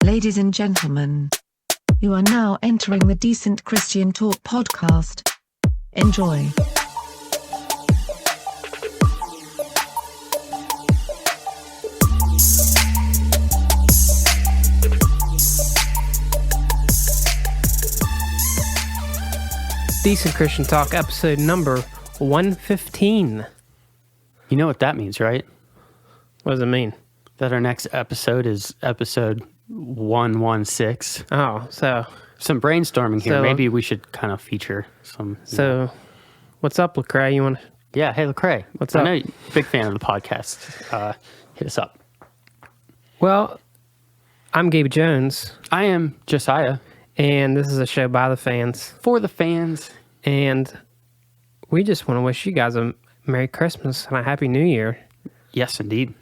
Ladies and gentlemen, you are now entering the Decent Christian Talk podcast. Enjoy. Decent Christian Talk, episode number 115. You know what that means, right? What does it mean? That our next episode is episode 116. Oh, so Some brainstorming here. So- Maybe we should kind of feature some. what's up, Lecrae? You want to? Yeah, hey, Lecrae. What's I up? know you're a big fan of the podcast. Hit us up. Well, I'm Gabe Jones, I am Josiah. and this is a show by the fans. For the fans. And we just want to wish you guys a Merry Christmas and a Happy New Year. Yes, indeed.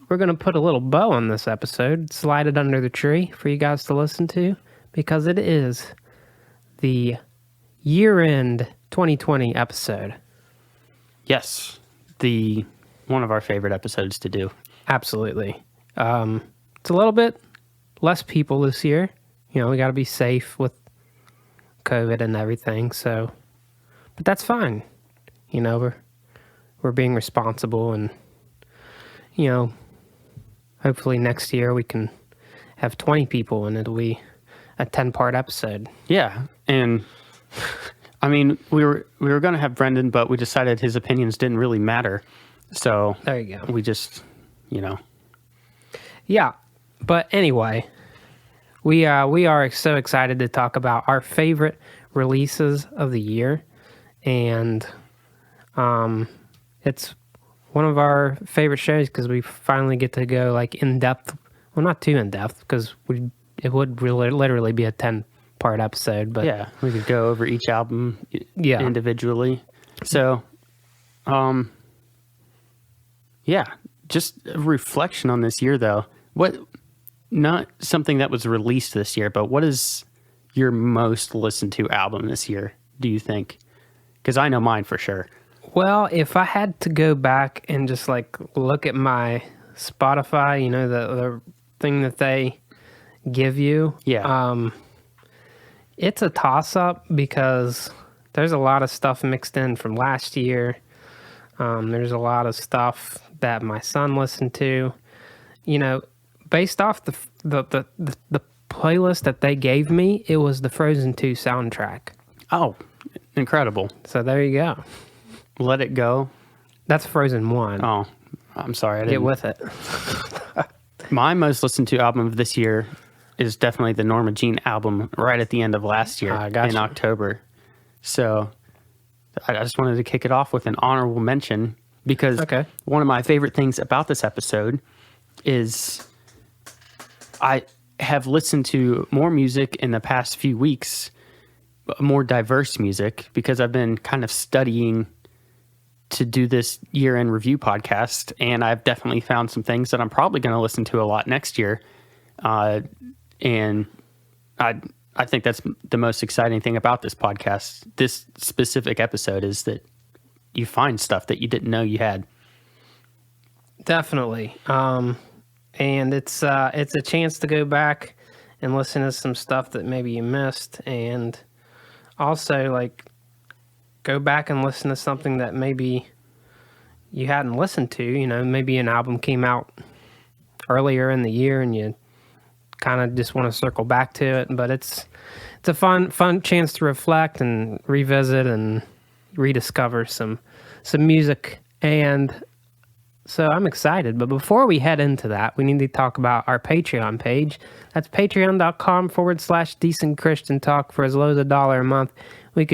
We're going to put a little bow on this episode, slide it under the tree for you guys to listen to, because it is the year-end 2020 episode. Yes. One of our favorite episodes to do. Absolutely. It's a little bit less people this year. You know, we got to be safe with COVID and everything. So, but that's fine. You know, we're being responsible, and you know, hopefully next year we can have 20 people, and it'll be a 10-part episode. Yeah. And I mean, we were going to have Brendan, but we decided his opinions didn't really matter. So There you go. we just, Yeah. But anyway, we are so excited to talk about our favorite releases of the year, and it's one of our favorite shows because we finally get to go like in depth. Well, not too in depth because it would really literally be a 10-part episode. But yeah, we could go over each album Yeah. individually. So, yeah, just a reflection on this year, though. Not something that was released this year, but what is your most listened to album this year, do you think? Because I know mine for sure. Well, if I had to go back and just like look at my Spotify, you know, the thing that they give you, Yeah. it's a toss-up because there's a lot of stuff mixed in from last year. There's a lot of stuff that my son listened to. You know, based off the playlist that they gave me, it was the Frozen 2 soundtrack. Oh, incredible. So there you go. Let It Go. That's Frozen 1. Oh, I'm sorry. I Get didn't. with it. My most listened to album of this year is definitely the Norma Jean album right at the end of last year in Gotcha. October. So I just wanted to kick it off with an honorable mention because Okay. one of my favorite things about this episode is I have listened to more music in the past few weeks, more diverse music, because I've been kind of studying to do this year-end review podcast, and I've definitely found some things that I'm probably going to listen to a lot next year. And I think that's the most exciting thing about this podcast. This specific episode is that you find stuff that you didn't know you had. Definitely. And it's a chance to go back and listen to some stuff that maybe you missed, and also like go back and listen to something that maybe you hadn't listened to. You know, maybe an album came out earlier in the year and you kind of just want to circle back to it, but it's a fun chance to reflect and revisit and rediscover some music. And so I'm excited, but before we head into that, we need to talk about our Patreon page. That's patreon.com/Decent Christian Talk. For as low as $1 a month, you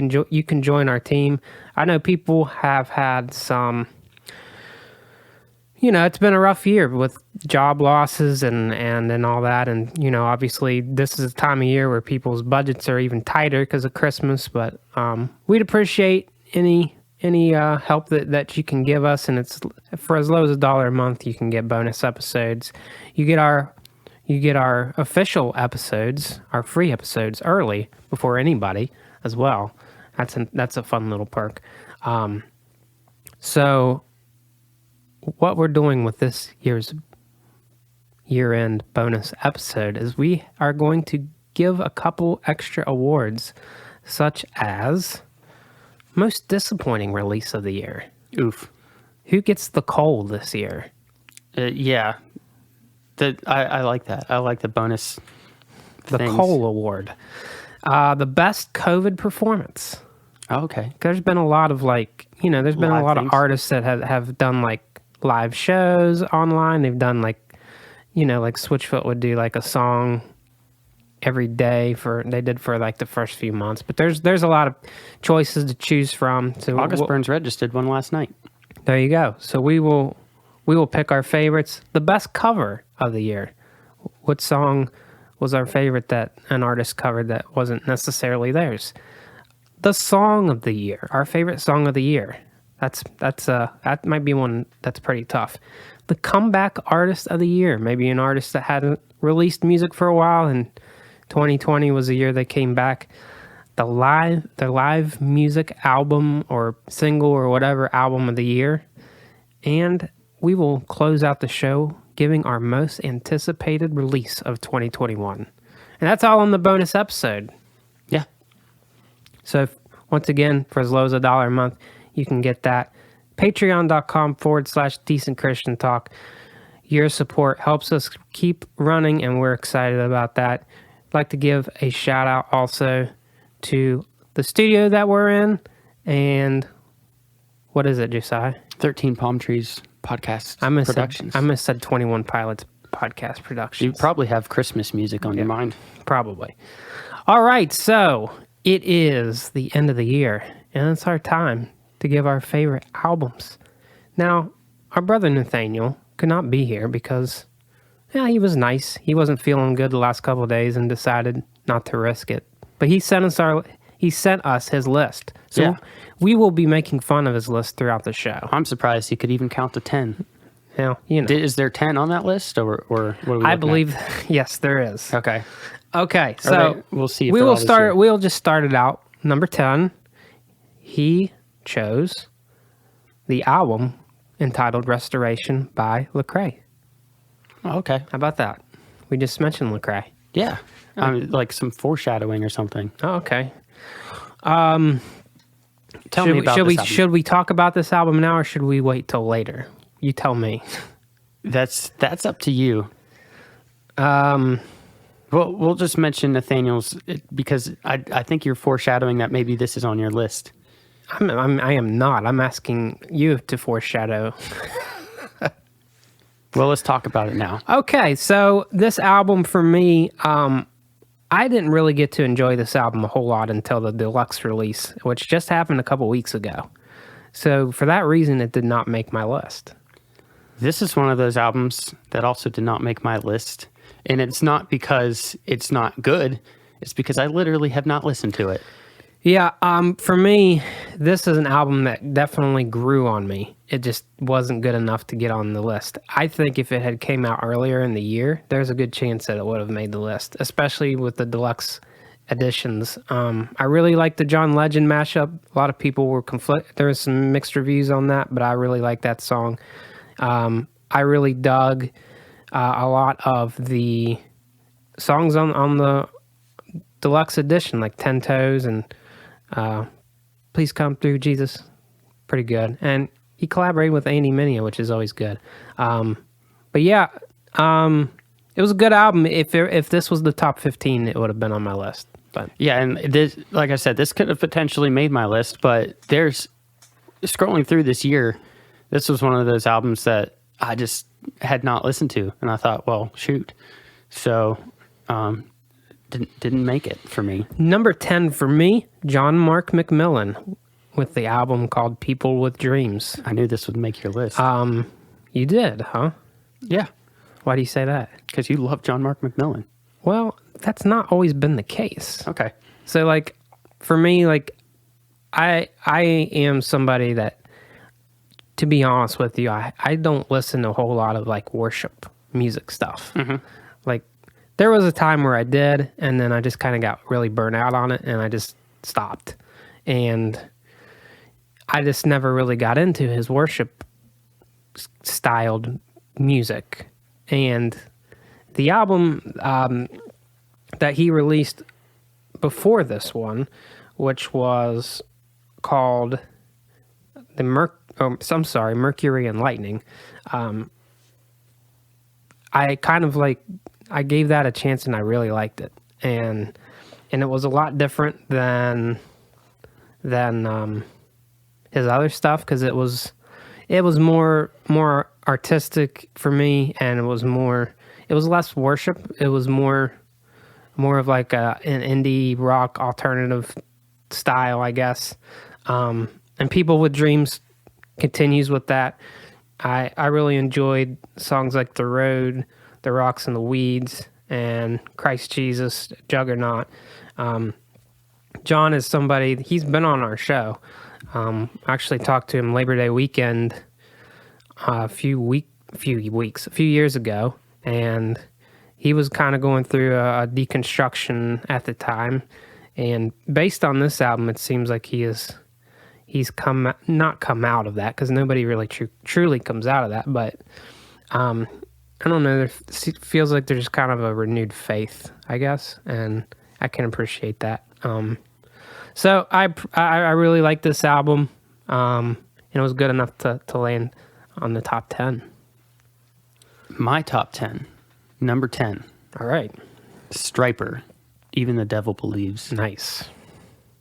can join our team. I know people have had some, you know, it's been a rough year with job losses and all that. And, you know, obviously this is a time of year where people's budgets are even tighter because of Christmas, but we'd appreciate any help that you can give us, and it's for as low as $1 a month. You can get bonus episodes. You get our official episodes, our free episodes, early before anybody as well. That's a fun little perk. So what we're doing with this year's year-end bonus episode is we are going to give a couple extra awards, such as most disappointing release of the year. Oof. Who gets the coal this year? Yeah. I like that. I like the bonus. The things. coal award. The best COVID performance. Oh, okay. There's been a lot of there's been a Live lot things. of artists that have done like live shows online. They've done like Switchfoot would do like a song every day they did for like the first few months. But there's a lot of choices to choose from. So August Burns Red just did one last night. there you go. So we will pick our favorites. The best cover of the year. What song was our favorite that an artist covered that wasn't necessarily theirs? The song of the year. Our favorite song of the year. That might be one that's pretty tough. The comeback artist of the year. Maybe an artist that hadn't released music for a while and 2020 was the year they came back. The live music album or single or whatever album of the year. And we will close out the show giving our most anticipated release of 2021. And that's all on the bonus episode. Yeah. So once again, for as low as $1 a month, you can get that. Patreon.com/Decent Christian Talk. Your support helps us keep running, and we're excited about that. I'd like to give a shout out also to the studio that we're in. And what is it, Josiah? 13 Palm Trees Podcast Productions. I almost said 21 Pilots Podcast Productions. You probably have Christmas music on your mind. Probably. All right, so it is the end of the year, and it's our time to give our favorite albums. Now, our brother Nathaniel could not be here because he was nice. He wasn't feeling good the last couple of days and decided not to risk it. But he sent us his list. So we will be making fun of his list throughout the show. I'm surprised he could even count to 10. Now, Is there 10 on that list, or what are we I looking believe, yes, there is. at? Okay. Okay, so we'll see. If we they're will all this start. year. We'll just start it out. Number 10, he chose the album entitled "Restoration" by Lecrae. Oh, okay. How about that? We just mentioned Lecrae. Yeah. Like some foreshadowing or something. Oh, okay. Tell me about this album. Should we talk about this album now, or should we wait till later? You tell me. That's up to you. Well, we'll just mention Nathaniel's because I think you're foreshadowing that maybe this is on your list. I am not. I'm asking you to foreshadow. Well, let's talk about it now. Okay, so this album for me, I didn't really get to enjoy this album a whole lot until the deluxe release, which just happened a couple weeks ago. So for that reason, it did not make my list. This is one of those albums that also did not make my list. And it's not because it's not good. It's because I literally have not listened to it. Yeah, for me, this is an album that definitely grew on me. It just wasn't good enough to get on the list. I think if it had came out earlier in the year, there's a good chance that it would have made the list, especially with the deluxe editions. I really like the John Legend mashup. A lot of people were there was some mixed reviews on that, but I really like that song. I really dug a lot of the songs on the deluxe edition, like 10 Toes and Please Come Through, Jesus. Pretty good. And he collaborated with Andy Mineo, which is always good. But yeah, it was a good album. If this was the top 15, it would have been on my list. But yeah, and this, like I said, this could have potentially made my list, but there's scrolling through this year, this was one of those albums that I just had not listened to, and I thought, well, shoot. So didn't make it for me. Number 10 for me, John Mark McMillan with the album called People with Dreams. I knew this would make your list. You did, huh? Yeah, Why do you say that? because you love John Mark McMillan. Well, that's not always been the case. Okay. So, like, for me, like, I am somebody that, to be honest with you, I don't listen to a whole lot of, like, worship music stuff. Mm-hmm. Like, there was a time where I did, and then I just kind of got really burnt out on it, and I just stopped. And I just never really got into his worship styled music. And the album that he released before this one, which was called Mercury and Lightning. I gave that a chance and I really liked it, and it was a lot different than his other stuff, because it was more artistic for me, and it was less worship. It was more of like an indie rock alternative style, I guess. And People with Dreams continues with that. I really enjoyed songs like The Road, The Rocks and the Weeds, and Christ Jesus, Juggernaut. John is somebody, he's been on our show. I actually talked to him Labor Day weekend a few years ago, and he was kind of going through a deconstruction at the time. And based on this album, it seems like he's not come out of that, because nobody really truly comes out of that. But I don't know. It feels like there's kind of a renewed faith, I guess, and I can appreciate that. So I really like this album, and it was good enough to land on the top 10. My top 10, number 10. All right. Striper, Even the Devil Believes. Nice.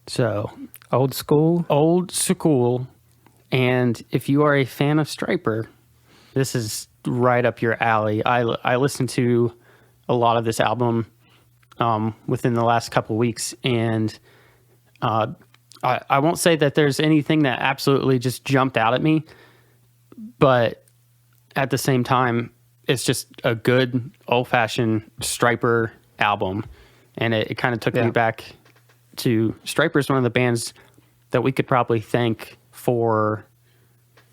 So, Old school. And if you are a fan of Striper, this is right up your alley. I listened to a lot of this album within the last couple of weeks, and I won't say that there's anything that absolutely just jumped out at me, but at the same time, it's just a good old-fashioned Striper album, and it kind of took me back to Striper's one of the bands that we could probably thank for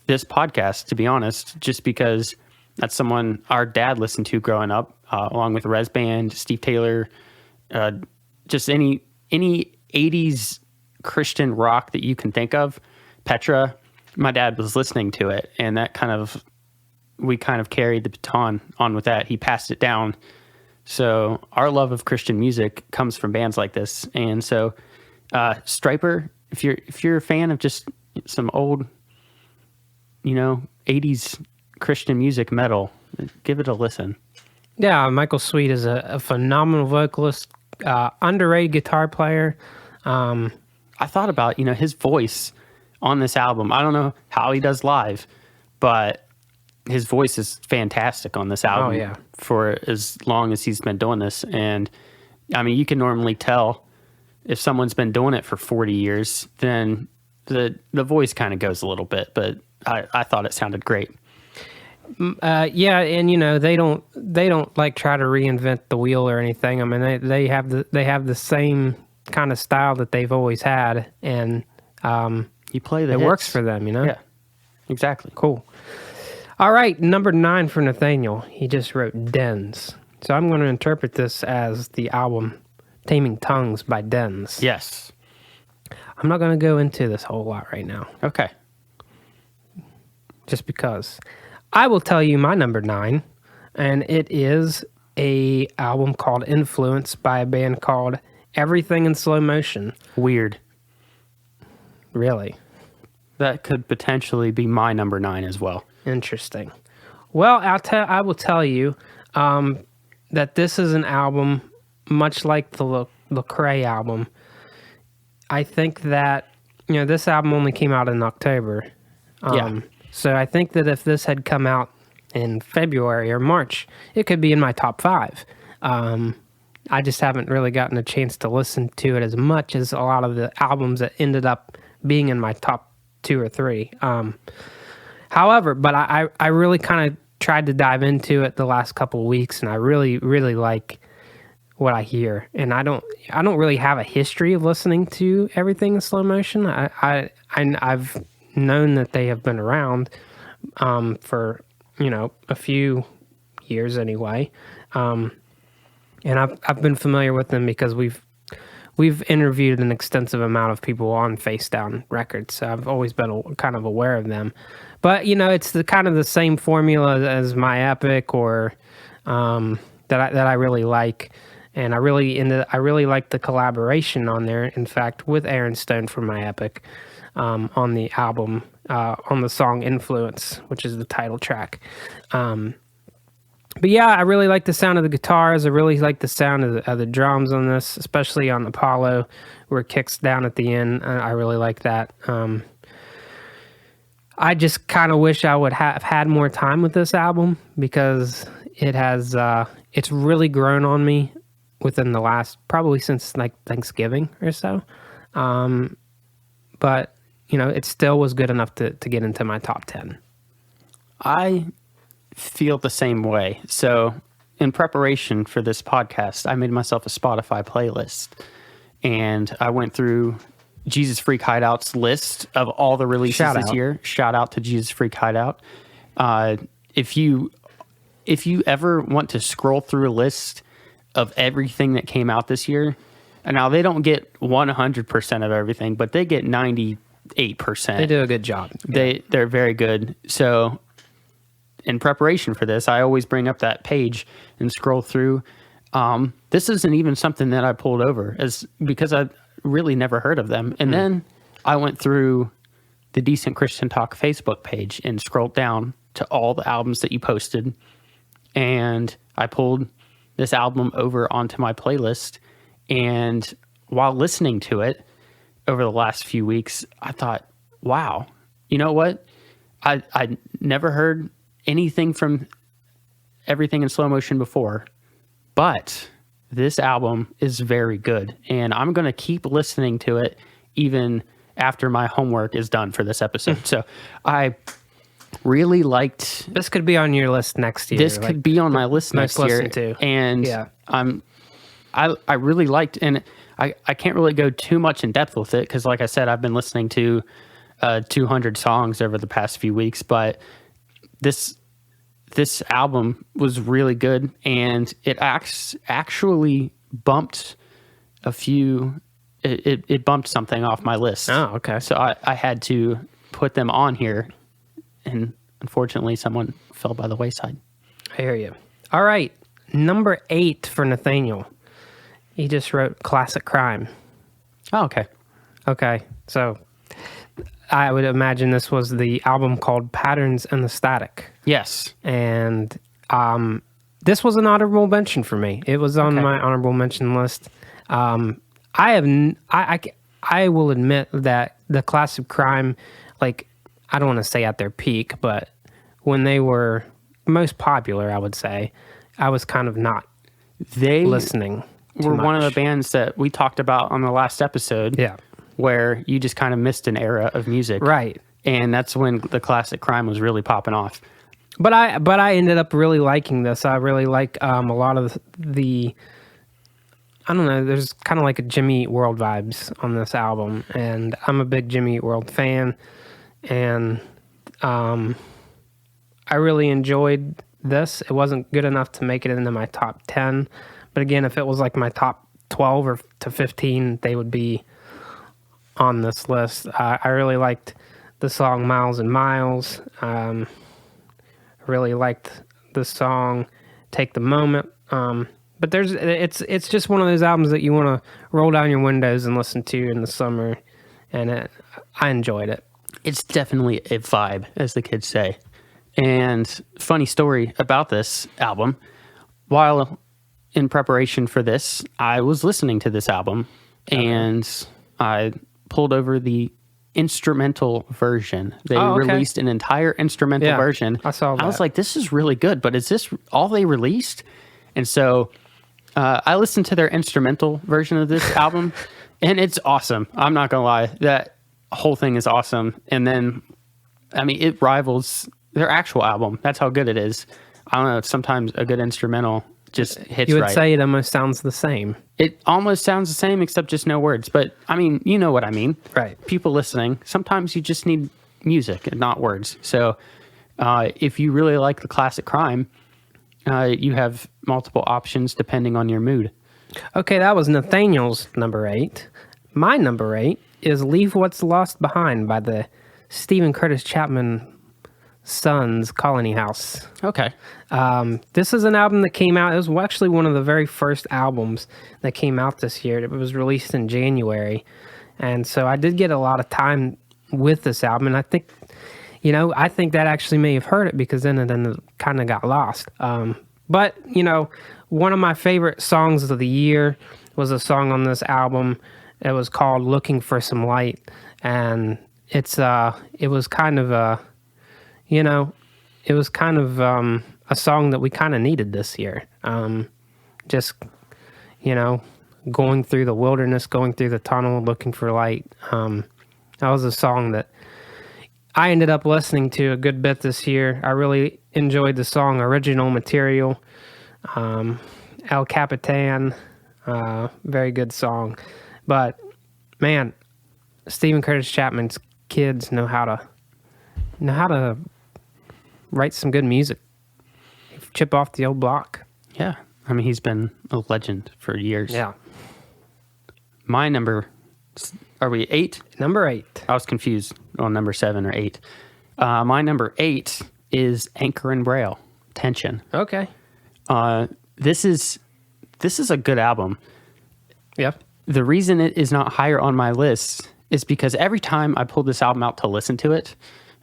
this podcast, to be honest, just because that's someone our dad listened to growing up, along with Rez Band, Steve Taylor, just any 80s Christian rock that you can think of. Petra, my dad was listening to it, and we kind of carried the baton on with that. He passed it down. So our love of Christian music comes from bands like this. And so Striper, if you're a fan of just some old, 80s Christian music metal, give it a listen. Yeah, Michael Sweet is a phenomenal vocalist, underrated guitar player. I thought about, his voice on this album. I don't know how he does live, but his voice is fantastic on this album. Oh, yeah. For as long as he's been doing this. And I mean, you can normally tell if someone's been doing it for 40 years, then the voice kind of goes a little bit, but I thought it sounded great. Yeah, and they don't like try to reinvent the wheel or anything. I mean, they have the same kind of style that they've always had, and you play the it hits. Works for them, Yeah, exactly. Cool. All right, number 9 for Nathaniel. He just wrote Dens. So I'm going to interpret this as the album Taming Tongues by Dens. Yes. I'm not going to go into this whole lot right now. Okay. Just because. I will tell you my number 9, and it is a album called Influence by a band called Everything in Slow Motion. Weird. Really? That could potentially be my number 9 as well. Interesting. Well, I will tell you that this is an album much like the Lecrae album. I think that this album only came out in October. So I think that if this had come out in February or March, it could be in my top 5. I just haven't really gotten a chance to listen to it as much as a lot of the albums that ended up being in my top 2 or 3. However, but I really kind of tried to dive into it the last couple of weeks, and I really, really like what I hear. And I don't really have a history of listening to Everything in Slow Motion. I've known that they have been around for a few years anyway, and I've been familiar with them because we've interviewed an extensive amount of people on Face Down Records, so I've always been kind of aware of them. But it's the kind of the same formula as My Epic or them that I really like. And I really like the collaboration on there. In fact, with Aaron Stone from My Epic, on the album, on the song "Influence," which is the title track. But yeah, I really like the sound of the guitars. I really like the sound of the drums on this, especially on Apollo, where it kicks down at the end. I really like that. I just kind of wish I would have had more time with this album, because it has it's really grown on me within the last, probably since like Thanksgiving or so. But, it still was good enough to get into my top 10. I feel the same way. So in preparation for this podcast, I made myself a Spotify playlist, and I went through Jesus Freak Hideout's list of all the releases this year. Shout out to Jesus Freak Hideout. If you ever want to scroll through a list of everything that came out this year, and now they don't get 100% of everything, but they get 98%. They do a good job. They're very good. So in preparation for this, I always bring up that page and scroll through. This isn't even something that I pulled over, because I really never heard of them. And then I went through the Decent Christian Talk Facebook page and scrolled down to all the albums that you posted, and I pulled this album over onto my playlist. And while listening to it over the last few weeks, I thought, wow, you know what? I never heard anything from Everything in Slow Motion before, but this album is very good, and I'm going to keep listening to it even after my homework is done for this episode. So I really liked... This could be on your list next year. This could be on my list next year. To. And yeah. I really liked, and I can't really go too much in depth with it, because like I said, I've been listening to 200 songs over the past few weeks, but this album was really good, and it actually bumped a few... It bumped something off my list. Oh, okay. So I had to put them on here, and unfortunately someone fell by the wayside. I hear you. All right. Number 8 for Nathaniel. He just wrote Classic Crime. Oh, okay. Okay. So I would imagine this was the album called Patterns in the Static. Yes. And this was an honorable mention for me. It was on my honorable mention list. I will admit that the Classic Crime, like, I don't want to say at their peak, but when they were most popular, I would say, I was kind of not listening too were much. One of the bands that we talked about on the last episode. Yeah. Where you just kind of missed an era of music. Right. And that's when the Classic Crime was really popping off. But I ended up really liking this. I really like a lot of the I don't know, there's kind of like a Jimmy Eat World vibes on this album, and I'm a big Jimmy Eat World fan, and I really enjoyed this. It wasn't good enough to make it into my top 10, but again, if it was like my top 12 or to 15, they would be on this list. I really liked the song Miles and Miles. I really liked the song Take the Moment. But it's just one of those albums that you want to roll down your windows and listen to in the summer, and I enjoyed it. It's definitely a vibe, as the kids say. And funny story about this album, while in preparation for this, I was listening to this album, and I pulled over the instrumental version. They released an entire instrumental version. I saw that. I was like, this is really good, but is this all they released? And so I listened to their instrumental version of this album, and it's awesome. I'm not gonna lie, that whole thing is awesome. And then, I mean, it rivals their actual album. That's how good it is. I don't know, sometimes a good instrumental just hits right. You would say it almost sounds the same. It almost sounds the same, except just no words. But, I mean, you know what I mean. Right. People listening, sometimes you just need music and not words. So if you really like the Classic Crime, you have multiple options depending on your mood. Okay, that was Nathaniel's number 8. My number 8 is Leave What's Lost Behind by the Stephen Curtis Chapman Son's Colony House. Okay. This is an album that came out. It was actually one of the very first albums that came out this year. It was released in January. And so I did get a lot of time with this album. And I think, I think that actually may have hurt it because then it kind of got lost. But, one of my favorite songs of the year was a song on this album. It was called Looking for Some Light. And it was kind of a a song that we kind of needed this year. Just, going through the wilderness, going through the tunnel, looking for light. That was a song that I ended up listening to a good bit this year. I really enjoyed the song Original Material. El Capitan, very good song. But, man, Stephen Curtis Chapman's kids know how to write some good music. Chip off the old block. Yeah. I mean, he's been a legend for years. Yeah. My number, are we 8? Number 8. I was confused on number 7 or 8. My number 8 is Anchor and Braille, Tension. Okay. This is a good album. Yep. The reason it is not higher on my list is because every time I pull this album out to listen to it,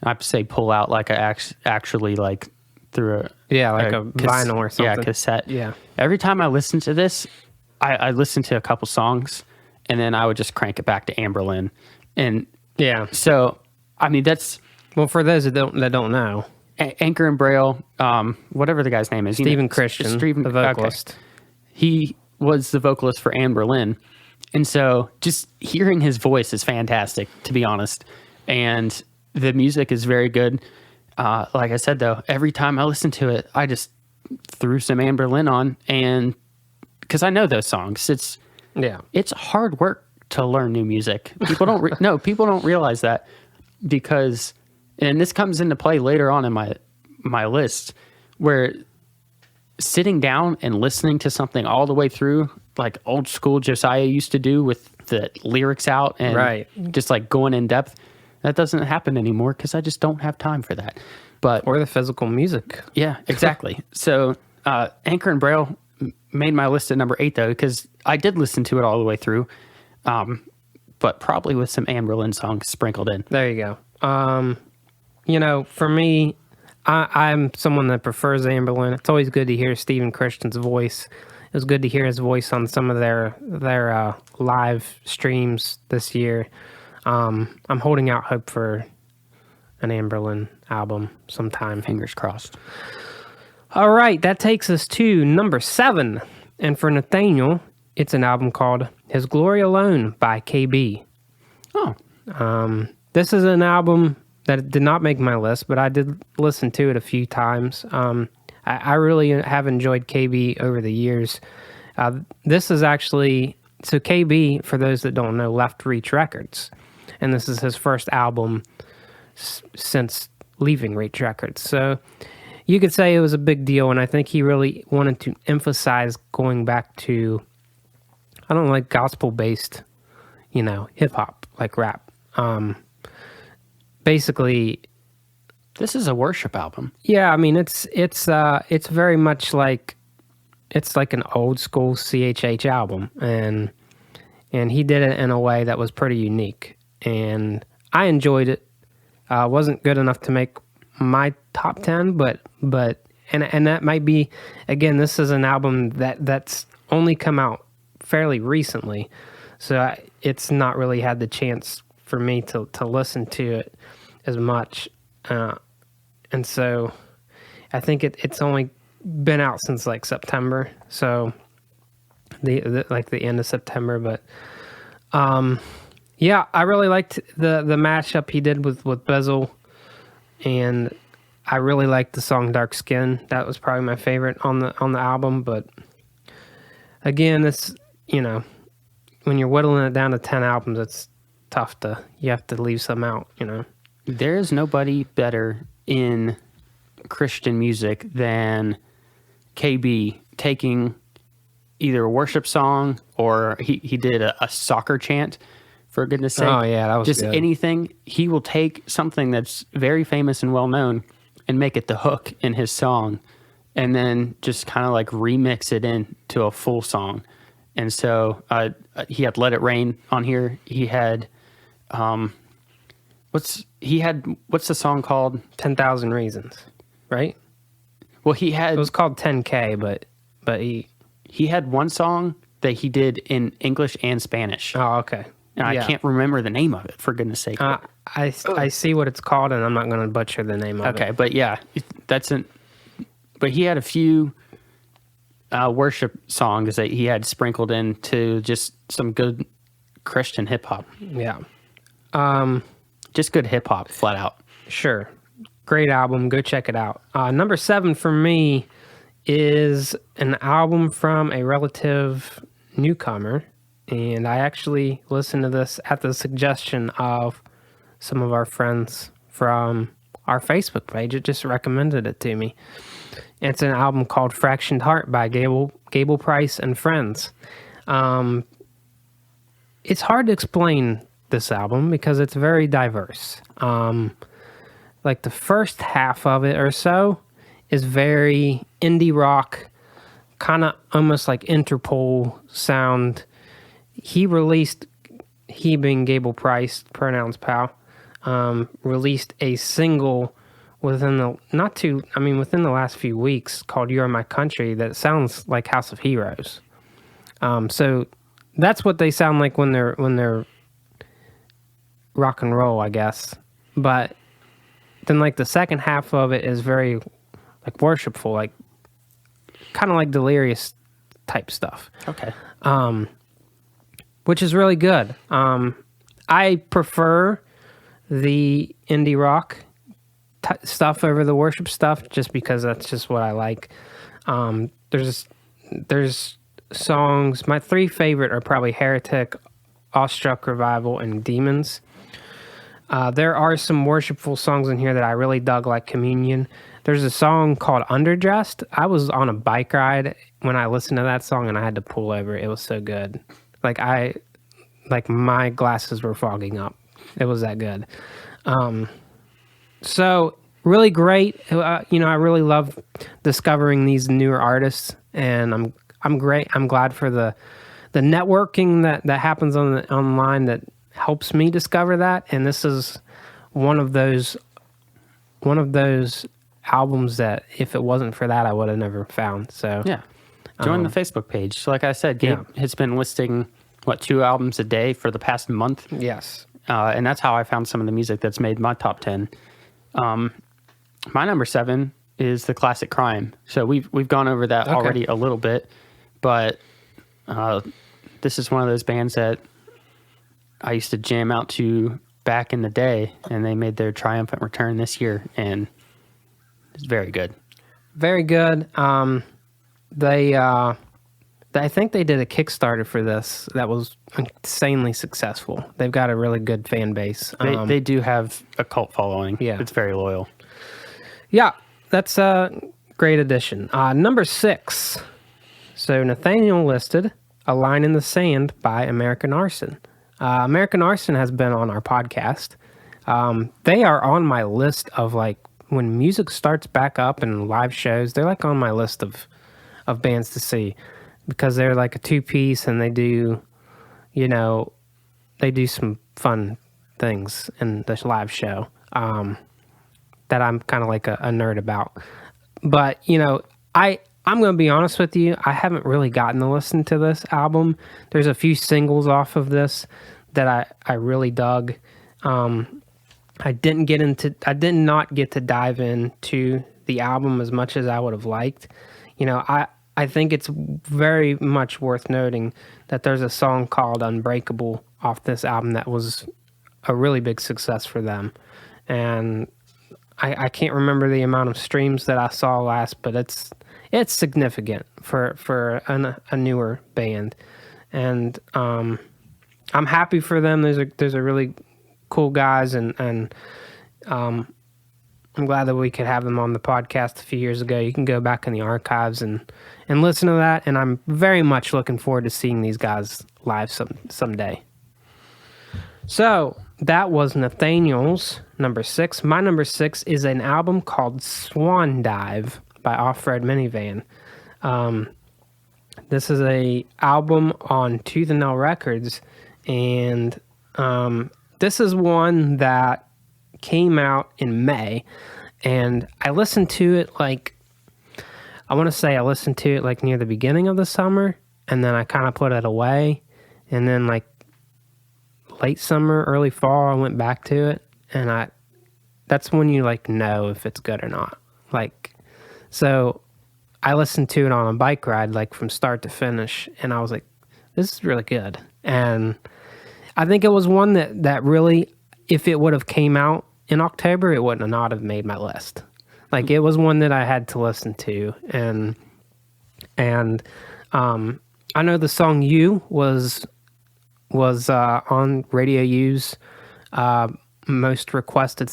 I say pull out like I actually like through a vinyl or something. Yeah, cassette. Yeah. Every time I listen to this, I listen to a couple songs and then I would just crank it back to Amberlin. And yeah. So I mean that's for those that don't know. Anchor and Braille, whatever the guy's name is. Stephen Christian, the vocalist. Okay. He was the vocalist for Anne Boleyn. And so just hearing his voice is fantastic, to be honest. And the music is very good. Like I said, though, every time I listen to it, I just threw some Anne Boleyn on. And because I know those songs, it's hard work to learn new music. People don't people don't realize that because, and this comes into play later on in my list, where sitting down and listening to something all the way through, like old school Josiah used to do with the lyrics out and just like going in depth, that doesn't happen anymore because I just don't have time for that. Or the physical music. Yeah, exactly. So Anchor and Braille made my list at number 8 though, because I did listen to it all the way through, but probably with some Anne Boleyn songs sprinkled in. There you go. For me, I'm someone that prefers Anne Boleyn. It's always good to hear Stephen Christian's voice. It was good to hear his voice on some of their live streams this year. I'm holding out hope for an Anne Boleyn album sometime. Fingers crossed. All right, that takes us to number 7. And for Nathaniel, it's an album called His Glory Alone by KB. Oh. This is an album that did not make my list, but I did listen to it a few times. I really have enjoyed KB over the years. This is actually, so KB, for those that don't know, left Reach Records. And this is his first album since leaving Reach Records. So you could say it was a big deal, and I think he really wanted to emphasize going back to, I don't like gospel-based, hip-hop, like rap. Basically, this is a worship album. Yeah, I mean it's very much like it's like an old school CHH album, and he did it in a way that was pretty unique, and I enjoyed it. Wasn't good enough to make my top 10, but that might be, again, this is an album that's only come out fairly recently, so it's not really had the chance for me to listen to it as much, and so I think it's only been out since like September, so the end of September. But yeah, I really liked the mashup he did with Bezel, and I really liked the song Dark Skin. That was probably my favorite on the album. But again, it's when you're whittling it down to 10 albums, it's tough you have to leave some out, There is nobody better in Christian music than KB taking either a worship song or he did a soccer chant, for goodness sake. Oh yeah, that was just good. Anything. He will take something that's very famous and well known and make it the hook in his song, and then just kind of like remix it into a full song. And so he had Let It Rain on here. He had what's the song called? 10,000 Reasons, right? Well, it was called 10K, but he had one song that he did in English and Spanish. Oh, okay. And I can't remember the name of it, for goodness sake. I see what it's called, and I'm not going to butcher the name of it. Okay, but yeah, but he had a few worship songs that he had sprinkled into just some good Christian hip hop. Yeah. Just good hip hop, flat out. Sure. Great album. Go check it out. Number 7 for me is an album from a relative newcomer. And I actually listened to this at the suggestion of some of our friends from our Facebook page. It just recommended it to me. It's an album called Fractioned Heart by Gable Price and Friends. It's hard to explain this album because it's very diverse. Like the first half of it or so is very indie rock, kind of almost like Interpol sound. He being Gable Price, pronouns pal, released a single within the last few weeks called You Are My Country that sounds like House of Heroes. So that's what they sound like when they're rock and roll, I guess. But then like the second half of it is very like worshipful, like kind of like Delirious type stuff. Okay. Which is really good. I prefer the indie rock stuff over the worship stuff just because that's just what I like. There's songs, my 3 favorite are probably Heretic, Awestruck Revival, and Demons. There are some worshipful songs in here that I really dug, like Communion. There's a song called Underdressed. I was on a bike ride when I listened to that song and I had to pull over. It was so good. Like my glasses were fogging up. It was that good. So really great. I really love discovering these newer artists, and I'm great. I'm glad for the networking that happens online that helps me discover that. And this is one of those albums that if it wasn't for that, I would have never found. So yeah, join the Facebook page. So like I said, Gabe has been listing 2 albums a day for the past month. Yes. And that's how I found some of the music that's made my top 10. My number 7 is The Classic Crime. So we've gone over that already a little bit, but this is one of those bands that I used to jam out to back in the day, and they made their triumphant return this year, and it's very good. Very good. I think they did a Kickstarter for this that was insanely successful. They've got a really good fan base. They do have a cult following. Yeah. It's very loyal. Yeah, that's a great addition. Number 6. So Nathaniel listed A Line in the Sand by American Arson. American Arson has been on our podcast. They are on my list of like when music starts back up and live shows, they're like on my list of bands to see. Because they're like a 2-piece and they do some fun things in this live show that I'm kind of like a nerd about. But, I'm going to be honest with you. I haven't really gotten to listen to this album. There's a few singles off of this that I really dug. I did not get to dive into the album as much as I would have liked. I think it's very much worth noting that there's a song called Unbreakable off this album that was a really big success for them. And I can't remember the amount of streams that I saw last, but it's significant for a newer band. And I'm happy for them. There's a really cool guys, and I'm glad that we could have them on the podcast a few years ago. You can go back in the archives and listen to that, and I'm very much looking forward to seeing these guys live someday. So, that was Nathaniel's number 6. My number 6 is an album called Swan Dive by Off-Road Minivan. This is a album on Tooth and Nail Records, and this is one that came out in May, and I listened to it I listened to it like near the beginning of the summer, and then I kind of put it away, and then like late summer, early fall, I went back to it, and that's when you like know if it's good or not. Like, so I listened to it on a bike ride, like from start to finish, and I was like, this is really good. And I think it was one that really, if it would have came out in October, it would not have made my list. Like, it was one that I had to listen to, and I know the song "You" was on Radio U's most requested,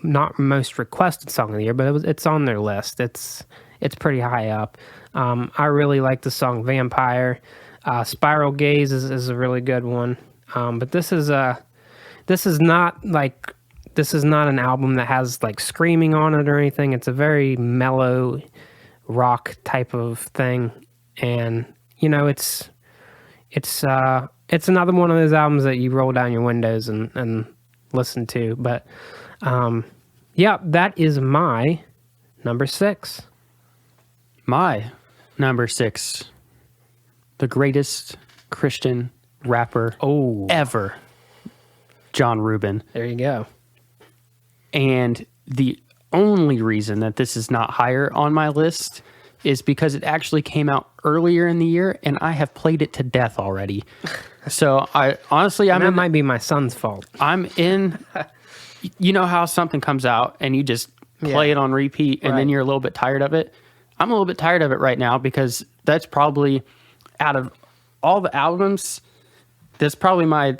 not most requested song of the year, but it's on their list. It's pretty high up. I really like the song "Vampire." "Spiral Gaze" is a really good one. But this is not an album that has like screaming on it or anything. It's a very mellow rock type of thing, and it's another one of those albums that you roll down your windows and listen to. But yeah, that is my number 6. My number 6, the greatest Christian rapper ever, John Rubin. There you go. And the only reason that this is not higher on my list is because it actually came out earlier in the year, and I have played it to death already. So that might be my son's fault. I'm in. You know how something comes out and you just play it on repeat, and then you're a little bit tired of it. I'm a little bit tired of it right now, because that's probably, out of all the albums, that's probably my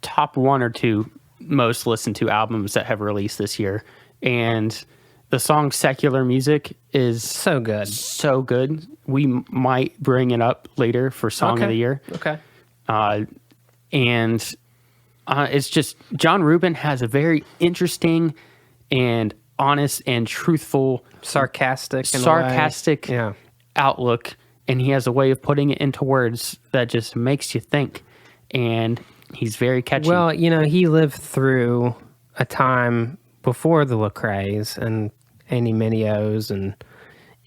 top 1 or 2 most listened to albums that have released this year. And the song "Secular Music" is so good. So good. We might bring it up later for Song of the Year. Okay. And it's just, John Rubin has a very interesting and honest and truthful, sarcastic outlook, and he has a way of putting it into words that just makes you think, and he's very catchy. Well, he lived through a time before the Lecraes and Andy Minios and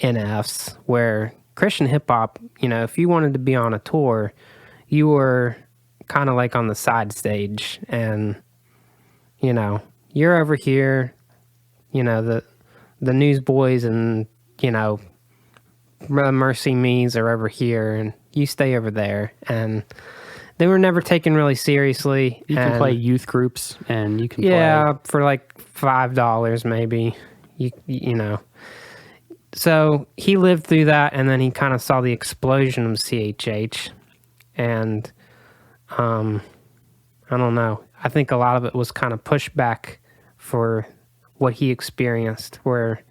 NFs, where Christian hip-hop, if you wanted to be on a tour, you were kind of like on the side stage, and you're over here, the Newsboys and Mercy Me's are over here, and you stay over there, and they were never taken really seriously. You can play youth groups, and you can play for like $5 maybe, so he lived through that, and then he kind of saw the explosion of CHH, and I don't know. I think a lot of it was kind of pushback for what he experienced, where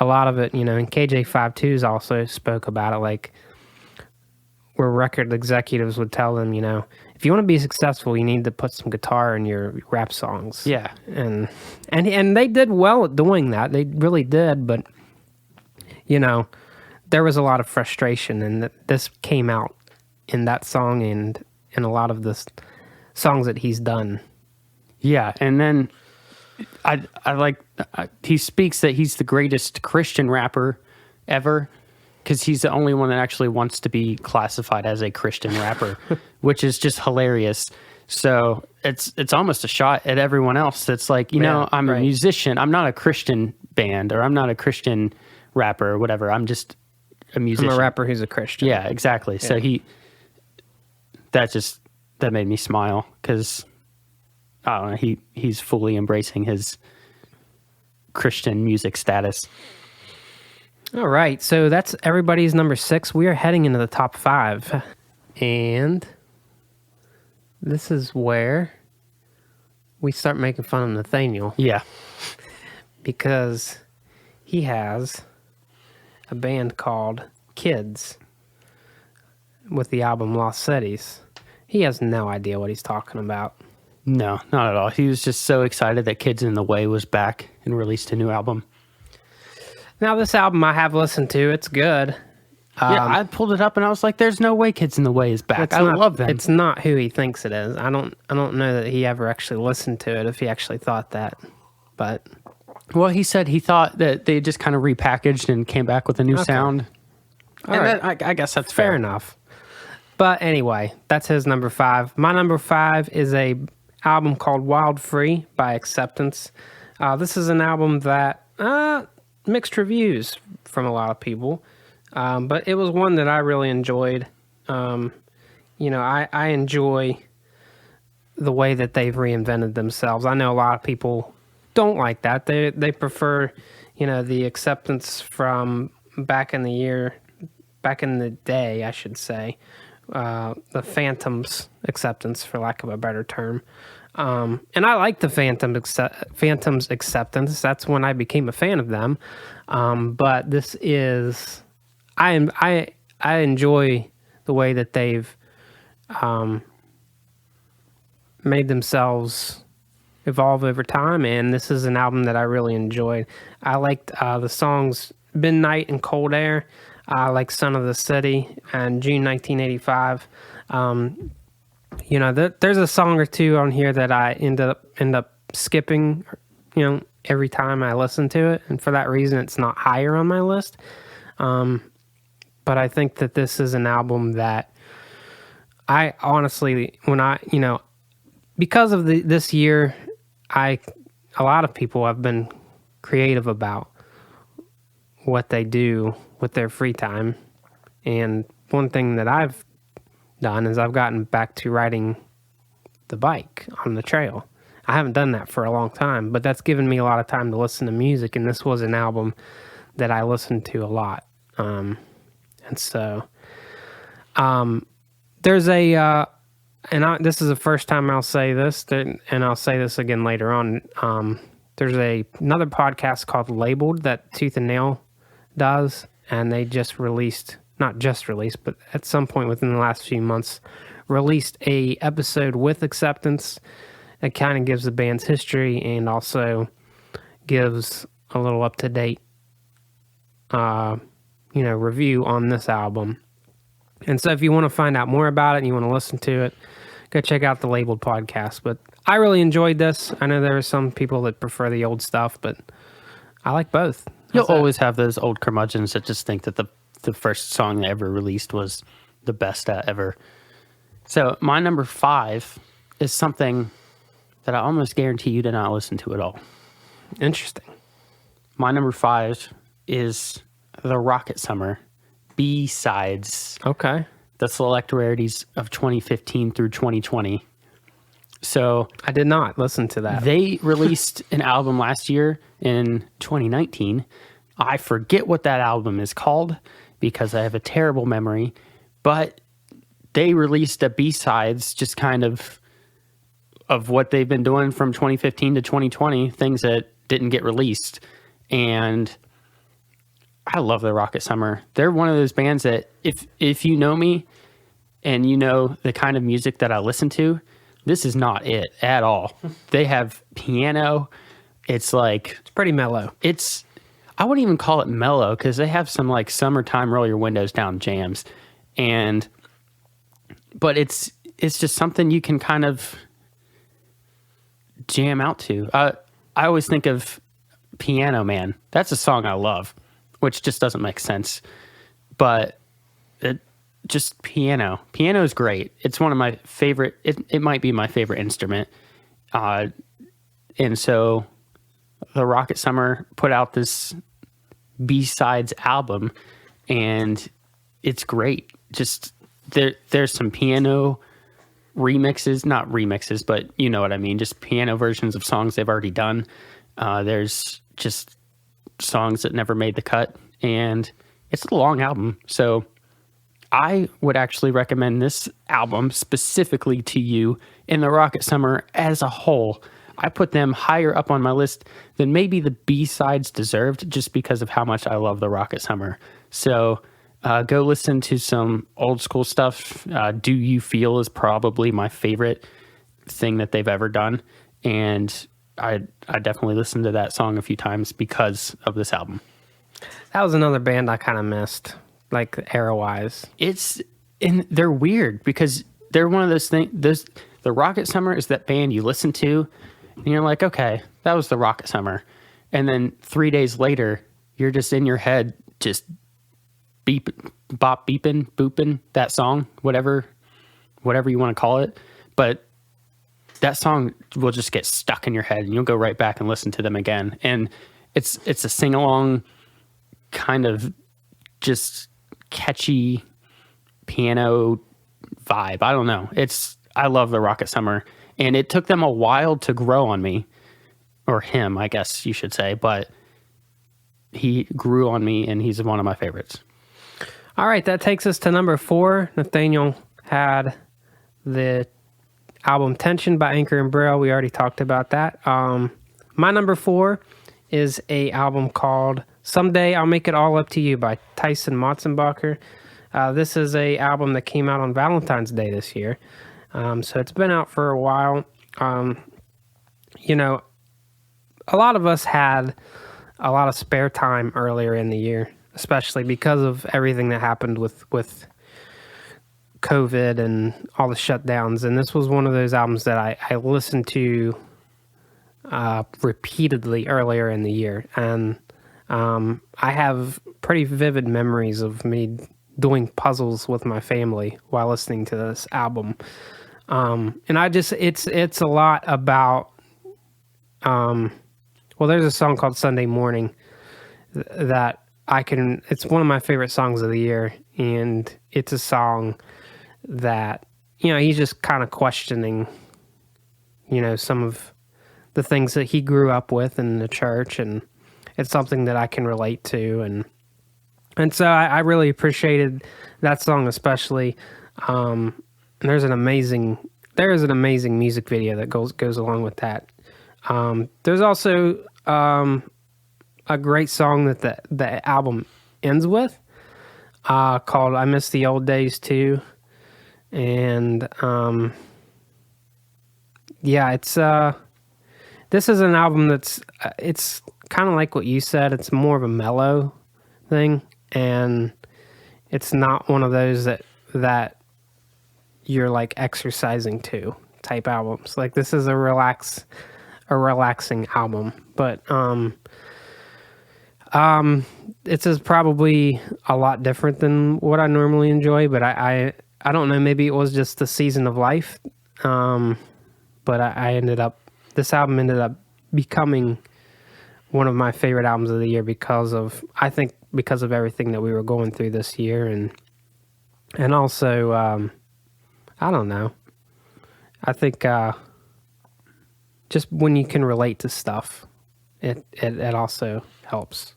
a lot of it, and KJ52s also spoke about it, like where record executives would tell them, if you want to be successful, you need to put some guitar in your rap songs. Yeah. And they did well at doing that. They really did, but there was a lot of frustration, and this came out in that song and in a lot of the songs that he's done. Yeah, and then he speaks that he's the greatest Christian rapper ever, because he's the only one that actually wants to be classified as a Christian rapper, which is just hilarious. So it's almost a shot at everyone else that's like, I'm a musician. I'm not a Christian band, or I'm not a Christian rapper or whatever. I'm just a musician. I'm a rapper who's a Christian. Yeah, exactly. Yeah. So that made me smile, because I don't know, he's fully embracing his Christian music status. All right, so that's everybody's number 6. We are heading into the top 5, and this is where we start making fun of Nathaniel. Yeah, because he has a band called Kids with the album Lost Cities. He has no idea what he's talking about. No, not at all. He was just so excited that Kids in the Way was back and released a new album. Now, this album I have listened to. It's good. Yeah, I pulled it up and I was like, "There's no way Kids in the Way is back." I love them. It's not who he thinks it is. I don't know that he ever actually listened to it, if he actually thought that. But Well, he said he thought that they just kind of repackaged and came back with a new sound. All And right. that, I guess that's fair enough. But anyway, that's his number 5. My number 5 is a album called Wild Free by Acceptance. This is an album that mixed reviews from a lot of people. But it was one that I really enjoyed. I enjoy the way that they've reinvented themselves. I know a lot of people don't like that. They prefer, the Acceptance from back in the day, I should say. The Phantoms Acceptance, for lack of a better term. And I like the Phantoms Acceptance. That's when I became a fan of them. But this is... I enjoy the way that they've made themselves evolve over time, and this is an album that I really enjoyed. I liked the songs Midnight and Cold Air, like Son of the City and June 1985. There's a song or two on here that I end up skipping, every time I listen to it, and for that reason it's not higher on my list. But I think that this is an album that I honestly, because of this year, a lot of people have been creative about what they do with their free time. And one thing that I've done is I've gotten back to riding the bike on the trail. I haven't done that for a long time, but that's given me a lot of time to listen to music. And this was an album that I listened to a lot. And so, there's this is the first time I'll say this, and I'll say this again later on. There's another podcast called Labeled that Tooth and Nail does, and they not just released, but at some point within the last few months, released a episode with Acceptance. It kind of gives the band's history and also gives a little up-to-date review on this album. And so if you want to find out more about it and you want to listen to it, go check out the Labeled podcast. But I really enjoyed this. I know there are some people that prefer the old stuff, but I like both. You'll always have those old curmudgeons that just think that the first song they ever released was the best ever. So my number 5 is something that I almost guarantee you did not listen to at all. Interesting. My number 5 is The Rocket Summer B-Sides. Okay. The select rarities of 2015 through 2020. So I did not listen to that. They released an album last year in 2019. I forget what that album is called because I have a terrible memory, but they released a B-Sides just kind of what they've been doing from 2015 to 2020, things that didn't get released. And I love the Rocket Summer. They're one of those bands that if you know me and you know the kind of music that I listen to, this is not it at all. They have piano. It's pretty mellow. I wouldn't even call it mellow because they have some summertime roll your windows down jams. But it's just something you can kind of jam out to. I always think of Piano Man. That's a song I love, which just doesn't make sense. But just piano. Piano is great. It's one of my favorite. It might be my favorite instrument. And so the Rocket Summer put out this B-Sides album, and it's great. Just there's some piano remixes, not remixes, but you know what I mean. Just piano versions of songs they've already done. There's just songs that never made the cut, and it's a long album. So I would actually recommend this album specifically to you in the Rocket Summer as a whole. I put them higher up on my list than maybe the B-Sides deserved just because of how much I love the Rocket Summer. So go listen to some old school stuff. Do You Feel is probably my favorite thing that they've ever done. And I definitely listened to that song a few times because of this album. That was another band I kind of missed, like era-wise. And they're weird because they're one of those things. The Rocket Summer is that band you listen to and you're like, okay, that was the Rocket Summer. And then 3 days later, you're just in your head, just beeping, booping that song, whatever you want to call it. But that song will just get stuck in your head and you'll go right back and listen to them again. And it's a sing-along kind of just catchy piano vibe. I don't know. I love the Rocket Summer, and it took them a while to grow on me, or him, I guess you should say, but he grew on me and he's one of my favorites. All right, that takes us to number 4. Nathaniel had the album Tension by Anchor and Brill. We already talked about that. My number 4 is a album called Someday I'll Make It All Up to You by Tyson Motzenbacher. This is a album that came out on Valentine's Day this year. So it's been out for a while. You know, a lot of us had a lot of spare time earlier in the year, especially because of everything that happened with COVID and all the shutdowns. And this was one of those albums that I listened to repeatedly earlier in the year. And I have pretty vivid memories of me doing puzzles with my family while listening to this album. And it's a lot about, well, there's a song called Sunday Morning that it's one of my favorite songs of the year. And it's a song that, he's just kind of questioning, some of the things that he grew up with in the church. And it's something that I can relate to. And so I really appreciated that song, especially. And there's an amazing music video that goes along with that. There's also a great song that the album ends with, called "I Miss the Old Days Too," and this is an album it's kind of like what you said. It's more of a mellow thing, and it's not one of those that you're like exercising to type albums. Like, this is a relaxing album, but it's probably a lot different than what I normally enjoy, but I don't know, maybe it was just the season of life. But this album ended up becoming one of my favorite albums of the year because of everything that we were going through this year. And also, I don't know. I think just when you can relate to stuff, it also helps.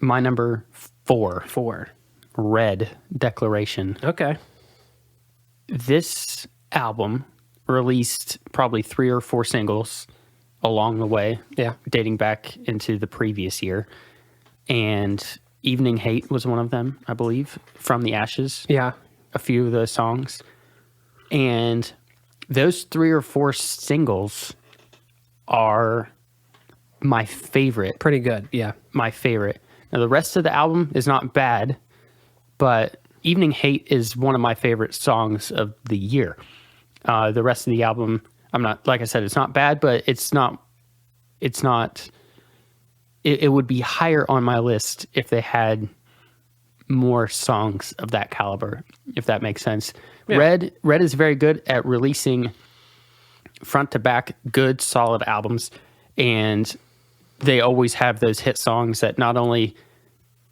My number 4. Red Declaration. Okay. This album released probably 3 or 4 singles along the way. Yeah. Dating back into the previous year. And Evening Hate was one of them, I believe, From the Ashes. Yeah. A few of those songs. And those 3 or 4 singles are my favorite. Pretty good, yeah. My favorite. Now, the rest of the album is not bad, but Evening Hate is one of my favorite songs of the year. The rest of the album, like I said, it's not bad, but it would be higher on my list if they had more songs of that caliber, if that makes sense. Yeah. Red is very good at releasing front to back good, solid albums, and they always have those hit songs that not only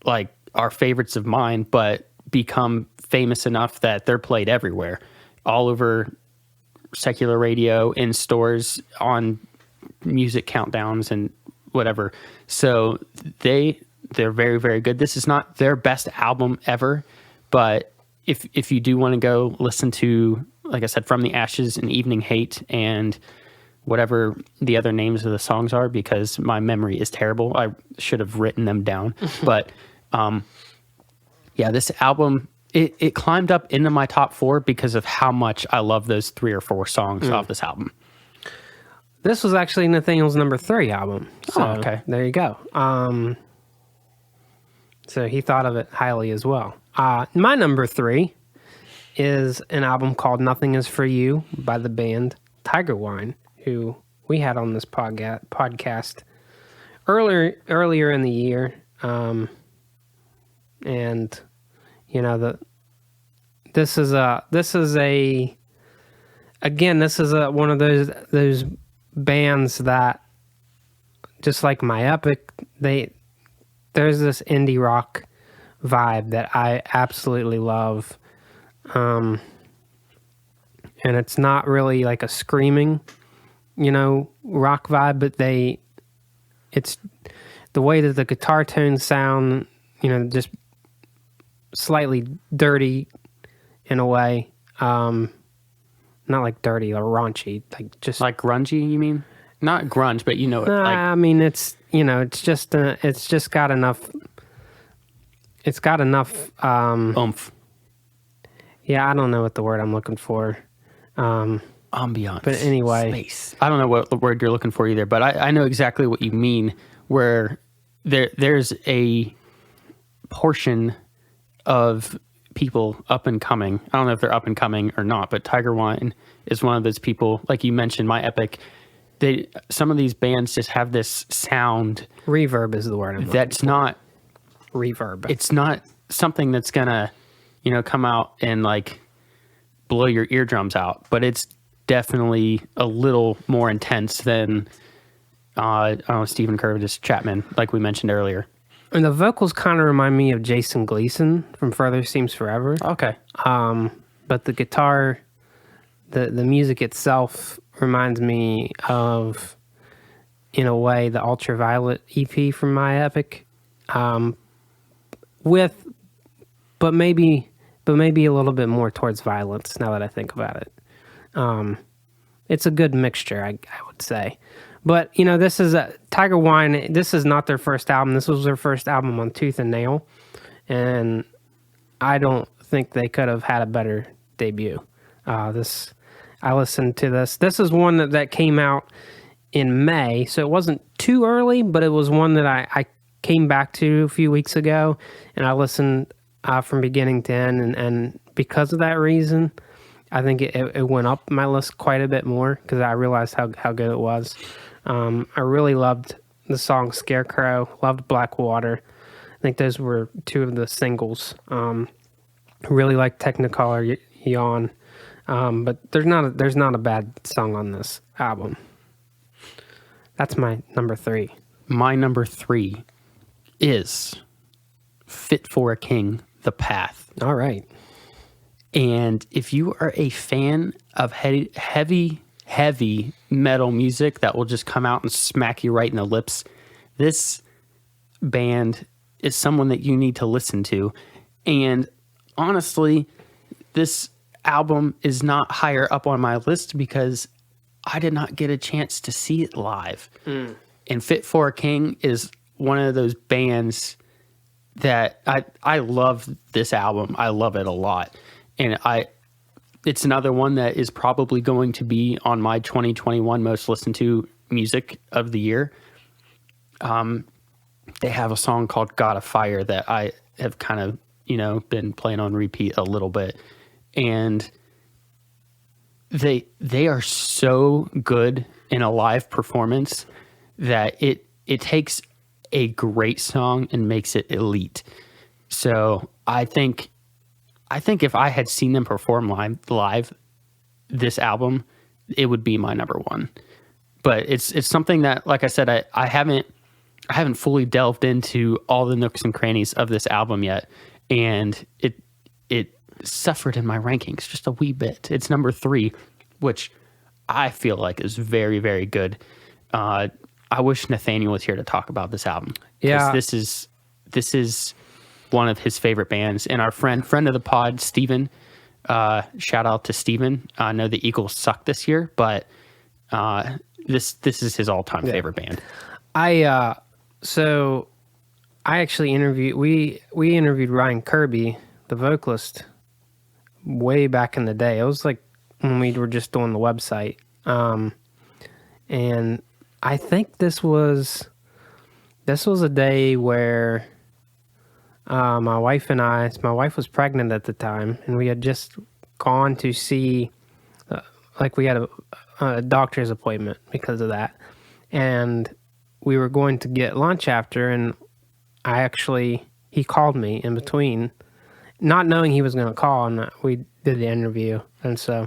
like are favorites of mine, but become famous enough that they're played everywhere, all over secular radio, in stores, on music countdowns and whatever. So they're very, very good. This is not their best album ever, but if you do want to go listen to, like I said, From the Ashes and Evening Hate and whatever the other names of the songs are, because my memory is terrible. I should have written them down. But yeah, this album it climbed up into my top 4 because of how much I love those 3 or 4 songs off this album. This was actually Nathaniel's number 3 album. So okay. There you go. So he thought of it highly as well. My number 3 is an album called Nothing Is For You by the band Tiger Wine, who we had on this podcast earlier in the year. And you know, this is one of those bands that, just like My Epic, there's this indie rock vibe that I absolutely love. And it's not really like a screaming, rock vibe, but it's the way that the guitar tones sound, just slightly dirty in a way. Not like dirty or raunchy, like just like grungy, you mean? Not grunge, but I mean, it's got enough. It's got enough oomph. Yeah, I don't know what the word I'm looking for. Ambiance. But anyway, space. I don't know what the word you're looking for either, but I know exactly what you mean. Where there's a portion of people up and coming. I don't know if they're up and coming or not, but Tiger Wine is one of those people. Like you mentioned, My Epic. Some of these bands just have this sound. Reverb is the word I'm looking that's for. Not reverb. It's not something that's gonna, come out and like blow your eardrums out, but it's definitely a little more intense than Stephen Curtis Chapman, like we mentioned earlier. And the vocals kind of remind me of Jason Gleason from Further Seems Forever. Okay. But the guitar, the music itself reminds me of, in a way, the Ultraviolet EP from My Epic, but maybe a little bit more towards violence. Now that I think about it, it's a good mixture, I would say. But this is Tiger Wine. This is not their first album. This was their first album on Tooth and Nail, and I don't think they could have had a better debut. I listened to this. This is one that came out in May, so it wasn't too early, but it was one that I came back to a few weeks ago, and I listened from beginning to end, and because of that reason, I think it went up my list quite a bit more because I realized how good it was. I really loved the song Scarecrow, loved Blackwater. I think those were 2 of the singles. Really liked Technicolor Yawn. But there's not a bad song on this album. That's my number 3. My number 3 is Fit for a King, The Path. All right. And if you are a fan of heavy metal music that will just come out and smack you right in the lips, this band is someone that you need to listen to. And honestly, this album is not higher up on my list because I did not get a chance to see it live. And Fit for a King is one of those bands that I love this album. I love it a lot. And it's another one that is probably going to be on my 2021 most listened to music of the year. They have a song called God of Fire that I have kind of, been playing on repeat a little bit. And they are so good in a live performance that it takes a great song and makes it elite. So I think if I had seen them perform live, this album, it would be my number 1. But it's something that, like I said, I haven't fully delved into all the nooks and crannies of this album yet, and it suffered in my rankings just a wee bit. It's number 3, which I feel like is very, very good. I wish Nathaniel was here to talk about this album. Yeah, this is one of his favorite bands, and our friend of the pod, Steven, shout out to Steven. I know the Eagles sucked this year, but this is his all-time favorite band. So I actually interviewed Ryan Kirby, the vocalist, way back in the day. It was like when we were just doing the website. And I think this was a day where my wife was pregnant at the time, and we had just gone to see, we had a doctor's appointment because of that. And we were going to get lunch after, and he called me in between, not knowing he was going to call, and we did the interview. And so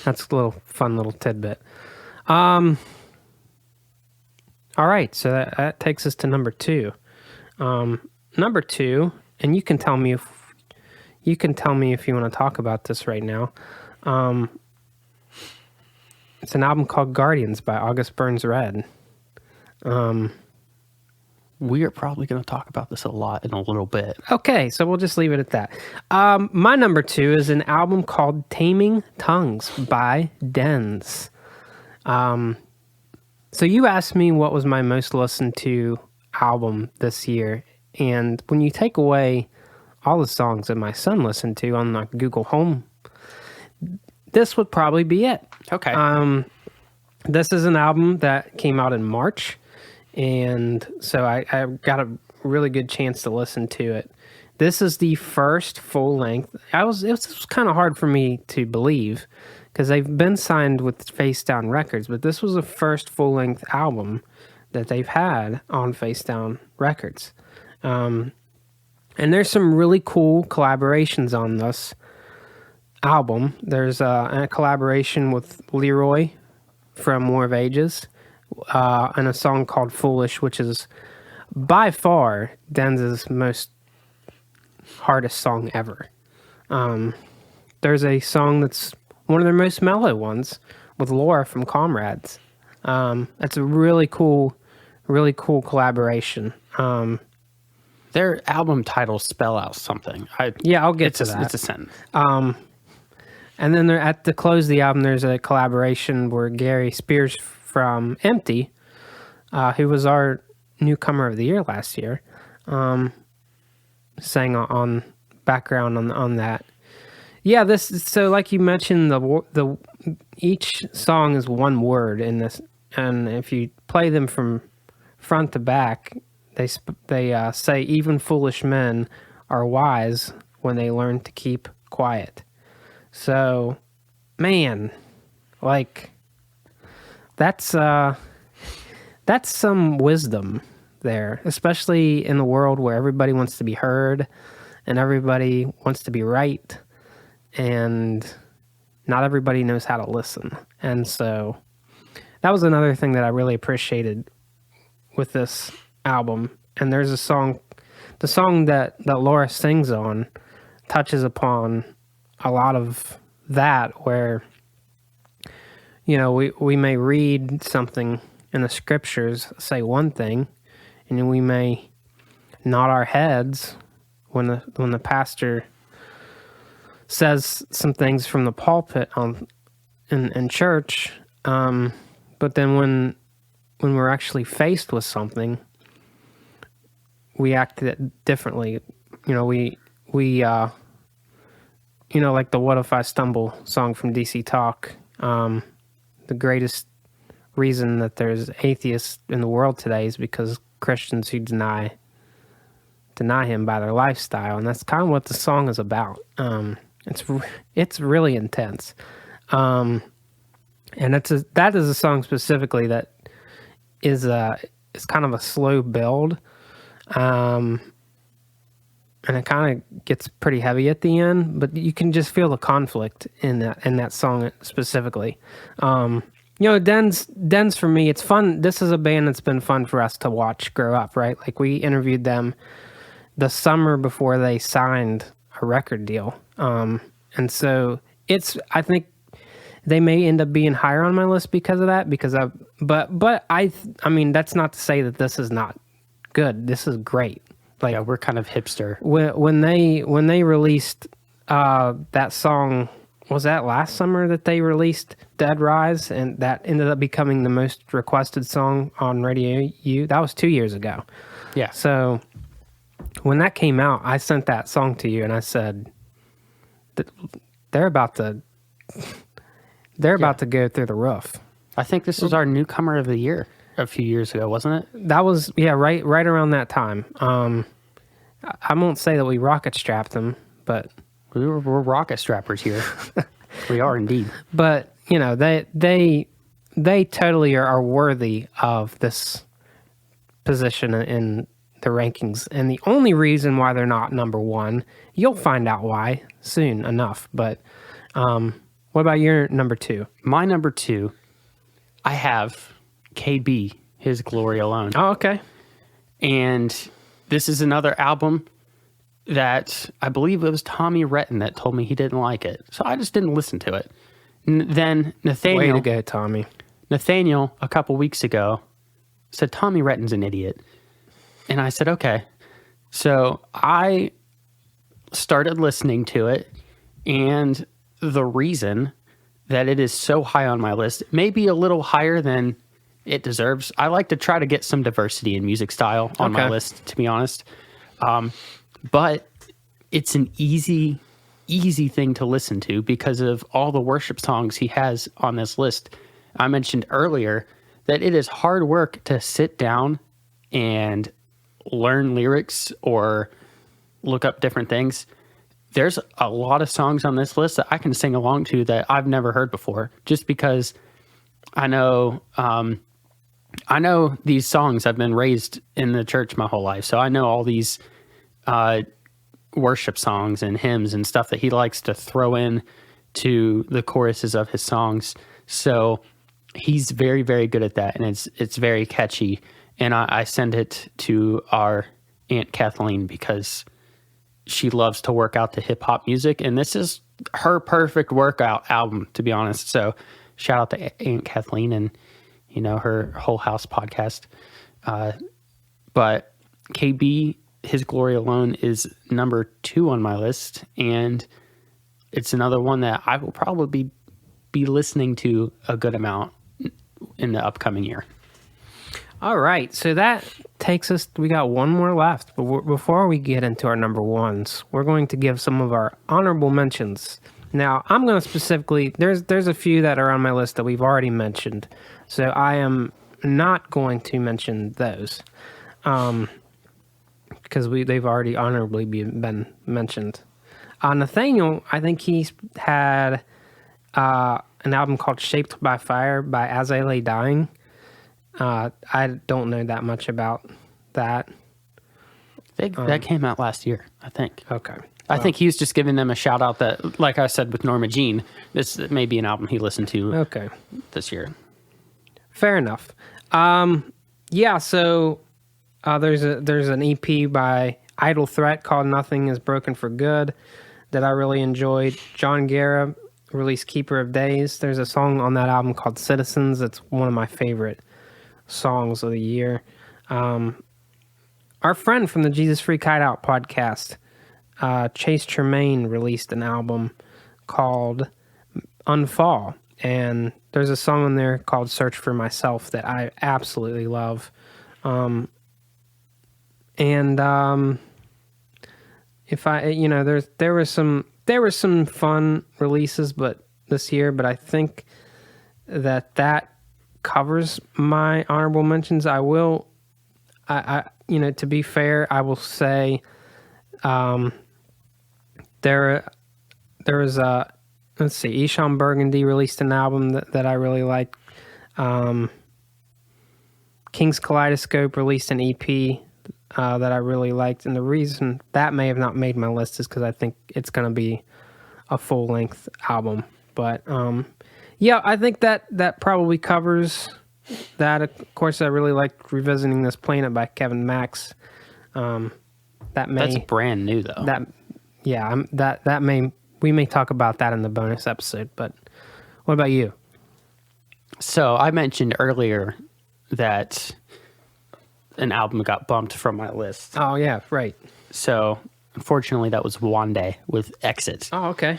that's a fun little tidbit. All right, so that takes us to number 2. Number 2, and you can tell me if you want to talk about this right now. It's an album called Guardians by August Burns Red. We are probably going to talk about this a lot in a little bit. Okay, so we'll just leave it at that. My number 2 is an album called Taming Tongues by Dens. So you asked me what was my most listened to album this year, and when you take away all the songs that my son listened to on like Google Home, this would probably be it. Okay. This is an album that came out in March, and so I got a really good chance to listen to it. This is the first full length. It was kind of hard for me to believe because they've been signed with Face Down Records, but this was the first full length album that they've had on Face Down Records. And there's some really cool collaborations on this album. There's a collaboration with Leroy from War of Ages, and a song called Foolish, which is by far Dens' most hardest song ever. There's a song that's one of their most mellow ones with Laura from Comrades. That's a really cool collaboration. Their album titles spell out something. I'll get to that. It's a sentence. And then at the close of the album, there's a collaboration where Gary Spears from Empty, who was our newcomer of the year last year, sang on background on that. Yeah, so like you mentioned, the each song is one word in this, and if you play them from front to back, they say even foolish men are wise when they learn to keep quiet. So, man, like that's some wisdom there, especially in the world where everybody wants to be heard and everybody wants to be right, and not everybody knows how to listen. And so that was another thing that I really appreciated with this album. And there's the song that Laura sings on touches upon a lot of that, where, you know, we may read something in the scriptures, say one thing, and then we may nod our heads when the pastor says some things from the pulpit in church, but then when we're actually faced with something, we act differently. You know, we like the "What If I Stumble" song from DC Talk. The greatest reason that there's atheists in the world today is because Christians who deny him by their lifestyle, and that's kind of what the song is about. It's really intense, and that is a song specifically that is kind of a slow build, and it kind of gets pretty heavy at the end, but you can just feel the conflict in that song specifically. Dens for me, it's fun. This is a band that's been fun for us to watch grow up, right? Like, we interviewed them the summer before they signed a record deal. And so I think they may end up being higher on my list because of that, but I mean, that's not to say that this is not good. This is great. Like, yeah, we're kind of hipster. When they released that song, was that last summer that they released Dead Rise, and that ended up becoming the most requested song on Radio U? That was 2 years ago. Yeah. So when that came out, I sent that song to you, and I said, "They're about to go through the roof." I think this was our newcomer of the year a few years ago, wasn't it? That was right around that time. I won't say that we rocket strapped them, but We're rocket strappers here. We are indeed. But they totally are worthy of this position in the rankings, and the only reason why they're not number one, you'll find out why soon enough. But what about your number two? My number two, I have KB, His Glory Alone. Oh, okay. And this is another album that I believe it was Tommy Retton that told me he didn't like it. So I just didn't listen to it. Then Nathaniel... Way to go, Tommy. Nathaniel, a couple weeks ago, said Tommy Retton's an idiot. And I said, okay. So I started listening to it, and the reason that it is so high on my list, maybe a little higher than it deserves. I like to try to get some diversity in music style on my list, to be honest. But it's an easy thing to listen to because of all the worship songs he has on this list. I mentioned earlier that it is hard work to sit down and learn lyrics or look up different things. There's a lot of songs on this list that I can sing along to that I've never heard before, just because I know these songs. I've been raised in the church my whole life, so I know all these worship songs and hymns and stuff that he likes to throw in to the choruses of his songs. So he's very, very good at that, and it's very catchy. And I send it to our Aunt Kathleen because she loves to work out to hip hop music, and this is her perfect workout album, to be honest. So shout out to Aunt Kathleen and her Whole House podcast. But KB, His Glory Alone, is number 2 on my list, and it's another one that I will probably be listening to a good amount in the upcoming year. All right, so that takes us, we got one more left, but before we get into our number ones, we're going to give some of our honorable mentions. Now, I'm going to specifically, there's a few that are on my list that we've already mentioned, so I am not going to mention those. Because they've already honorably been mentioned. Nathaniel, I think he's had an album called Shaped by Fire by As I Lay Dying. I don't know that much about that. That came out last year, I think. Okay. I think he's just giving them a shout out that, like I said with Norma Jean, this may be an album he listened to this year. Fair enough. Yeah, so there's an EP by Idle Threat called Nothing Is Broken for Good that I really enjoyed. John Guerra released Keeper of Days. There's a song on that album called Citizens. It's one of my favorite songs of the year. Our friend from the Jesus Freak Hideout podcast, Chase Tremaine, released an album called Unfall, and there's a song on there called Search for Myself that I absolutely love. If I, there were some fun releases, but this year, but I think that covers my honorable mentions. I will, to be fair, I will say, there was let's see, Esham Burgundy released an album that I really liked. King's Kaleidoscope released an EP that I really liked, and the reason that may have not made my list is because I think it's going to be a full-length album. But yeah, I think that probably covers that. Of course, I really liked Revisiting This Planet by Kevin Max. That's brand new, though. We may talk about that in the bonus episode. But what about you? So I mentioned earlier that an album got bumped from my list. Oh yeah, right. So unfortunately, that was One Day with Exit. Oh, okay.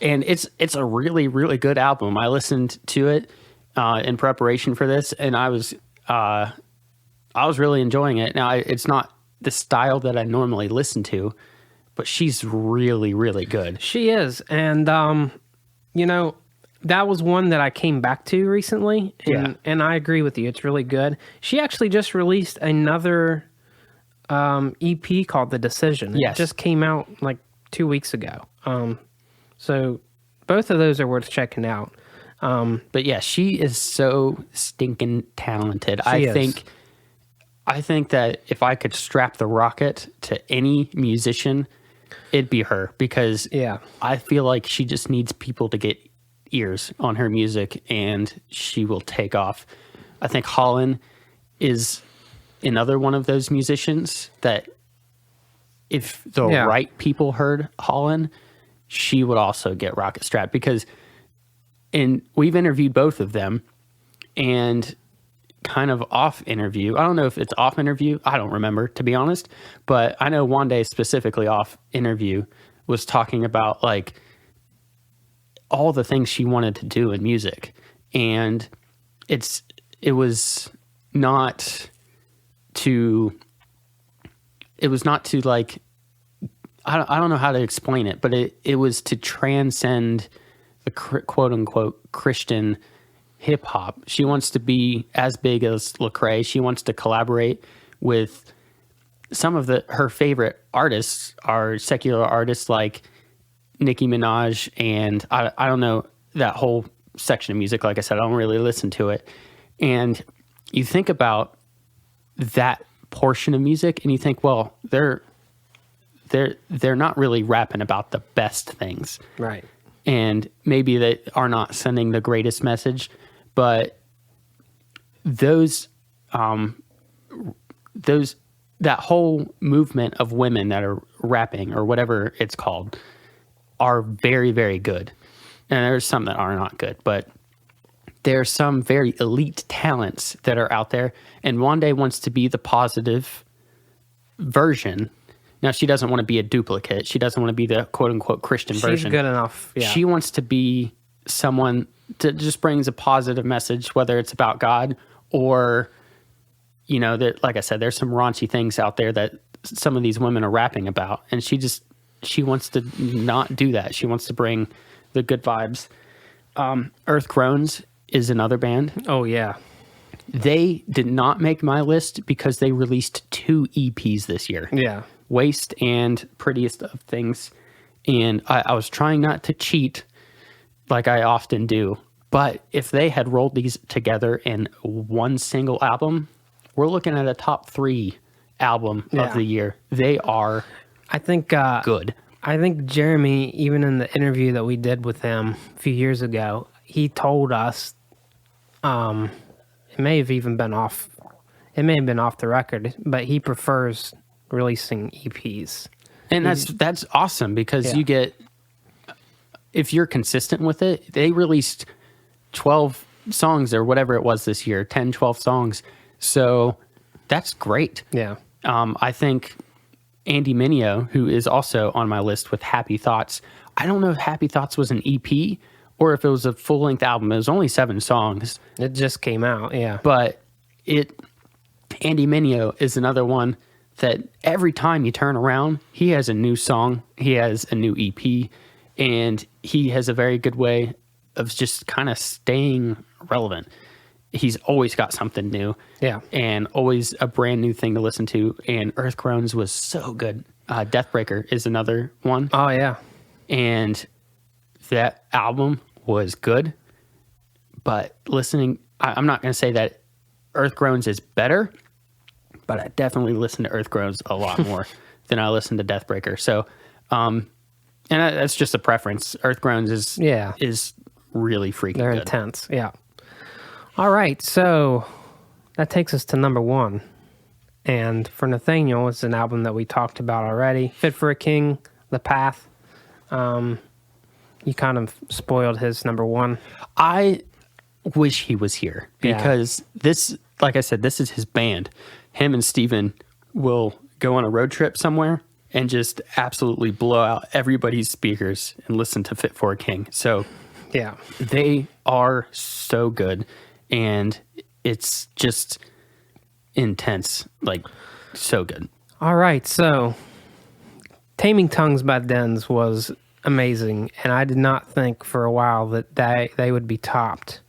And it's a really, really good album. I listened to it in preparation for this, and I was really enjoying it. Now, it's not the style that I normally listen to, but she's really, really good. She is. And, you know, that was one that I came back to recently. And I agree with you. It's really good. She actually just released another EP called The Decision. Yes. It just came out like 2 weeks ago. So both of those are worth checking out. But yeah, she is so stinking talented. She is. I think that if I could strap the rocket to any musician, it'd be her, because I feel like she just needs people to get ears on her music and she will take off. I think Holland is another one of those musicians that if the right people heard Holland, she would also get rocket strapped, because we've interviewed both of them, and kind of off interview. I don't know if it's off interview. I don't remember, to be honest. But I know one day specifically off interview was talking about like all the things she wanted to do in music. And it was not to like, I don't know how to explain it, but it was to transcend the quote unquote Christian hip hop. She wants to be as big as Lecrae. She wants to collaborate with some of her favorite artists are secular artists like Nicki Minaj, and I don't know that whole section of music. Like I said, I don't really listen to it. And you think about that portion of music and you think, well, they're not really rapping about the best things. Right. And maybe they are not sending the greatest message, but that whole movement of women that are rapping or whatever it's called are very, very good. And there's some that are not good, but there's some very elite talents that are out there. And Wande wants to be the positive version. Now, she doesn't want to be a duplicate. She doesn't want to be the quote unquote Christian version. She's good enough. Yeah. She wants to be someone that just brings a positive message, whether it's about God or, you know, that, like I said, there's some raunchy things out there that some of these women are rapping about. And she wants to not do that. She wants to bring the good vibes. Earth Groans is another band. Oh, yeah. They did not make my list because they released 2 EPs this year. Yeah. Waste and Prettiest of Things. And I was trying not to cheat like I often do. But if they had rolled these together in one single album, we're looking at a top 3 album of the year. They are good. I think Jeremy, even in the interview that we did with him a few years ago, he told us, it may have been off the record, but he prefers releasing EPs. And that's awesome because you get, if you're consistent with it, they released 12 songs or whatever it was this year, 10, 12 songs. So that's great. Yeah. I think Andy Mineo, who is also on my list with Happy Thoughts, I don't know if Happy Thoughts was an EP or if it was a full-length album. It was only 7 songs. It just came out, yeah. But Andy Mineo is another one that every time you turn around, he has a new song, he has a new EP, and he has a very good way of just kind of staying relevant. He's always got something new. Yeah. And always a brand new thing to listen to. And Earth Groans was so good. Deathbreaker is another one. Oh, yeah. And that album was good. But listening, I'm not going to say that Earth Groans is better, but I definitely listen to Earth Groans a lot more than I listen to Deathbreaker. So, and that's just a preference. Earth Groans is really freaking They're good. intense, yeah. All right, so that takes us to number 1. And for Nathaniel, it's an album that we talked about already. Fit for a King, The Path. You kind of spoiled his number 1. I wish he was here because this, like I said, this is his band. Him and Steven will go on a road trip somewhere and just absolutely blow out everybody's speakers and listen to Fit for a King. So yeah, they are so good. And it's just intense, like so good. All right, so Taming Tongues by Dens was amazing, and I did not think for a while that they would be topped.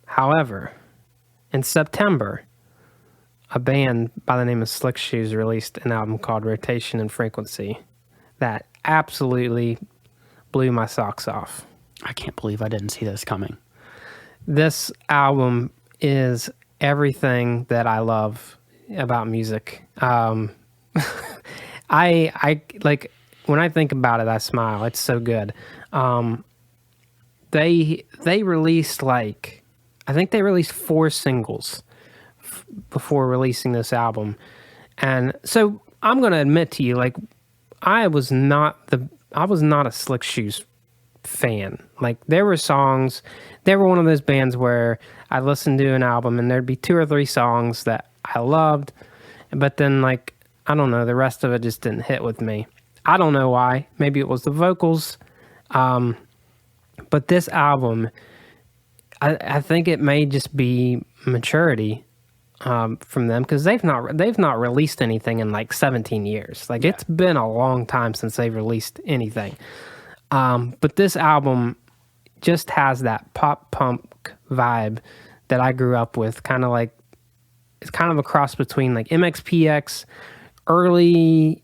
However, in September, a band by the name of Slick Shoes released an album called Rotation and Frequency that absolutely blew my socks off. I can't believe I didn't see this coming. This album is everything that I love about music. I like when I think about it, I smile. It's so good. They released I think they released 4 singles before releasing this album, and so I'm gonna admit to you, I was not a Slick Shoes fan. There were songs, they were one of those bands where I listened to an album and there'd be 2 or 3 songs that I loved, but then I don't know, the rest of it just didn't hit with me. I don't know why. Maybe it was the vocals, but this album, I think it may just be maturity from them, because they've not released anything in 17 years. It's been a long time since they've released anything. But this album just has that pop punk vibe that I grew up with. It's kind of a cross between MXPX, early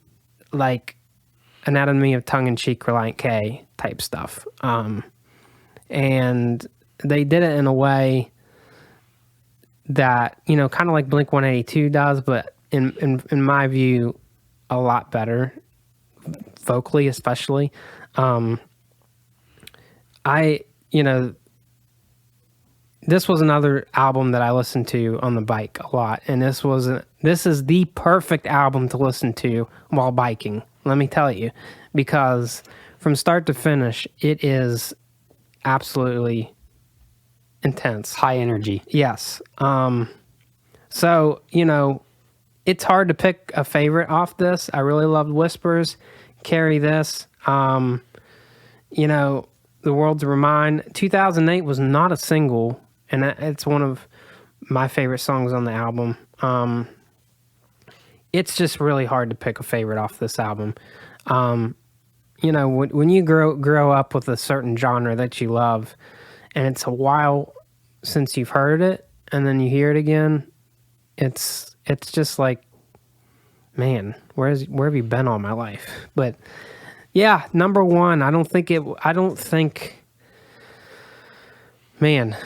Anatomy of Tongue in Cheek, Reliant K type stuff. And they did it in a way that, kind of like Blink-182 does, but in my view, a lot better, vocally especially. This was another album that I listened to on the bike a lot, and this is the perfect album to listen to while biking, let me tell you, because from start to finish, it is absolutely intense. High energy. Yes. So, it's hard to pick a favorite off this. I really loved Whispers, Carry This. The World's Mine. 2008 was not a single, and it's one of my favorite songs on the album. It's just really hard to pick a favorite off this album. When you grow up with a certain genre that you love, and it's a while since you've heard it, and then you hear it again, it's just man, where have you been all my life? But yeah, number 1. Man,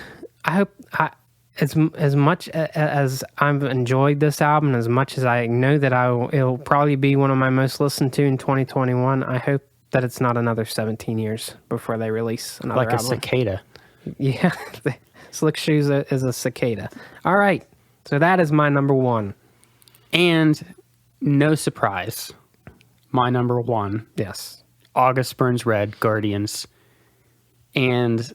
I hope as much as I've enjoyed this album, as much as I know that it'll probably be one of my most listened to in 2021. I hope that it's not another 17 years before they release another album. Like a cicada. Yeah, Slick Shoes is a cicada. All right, so that is my number 1. And no surprise, my number 1. Yes. August Burns Red, Guardians. And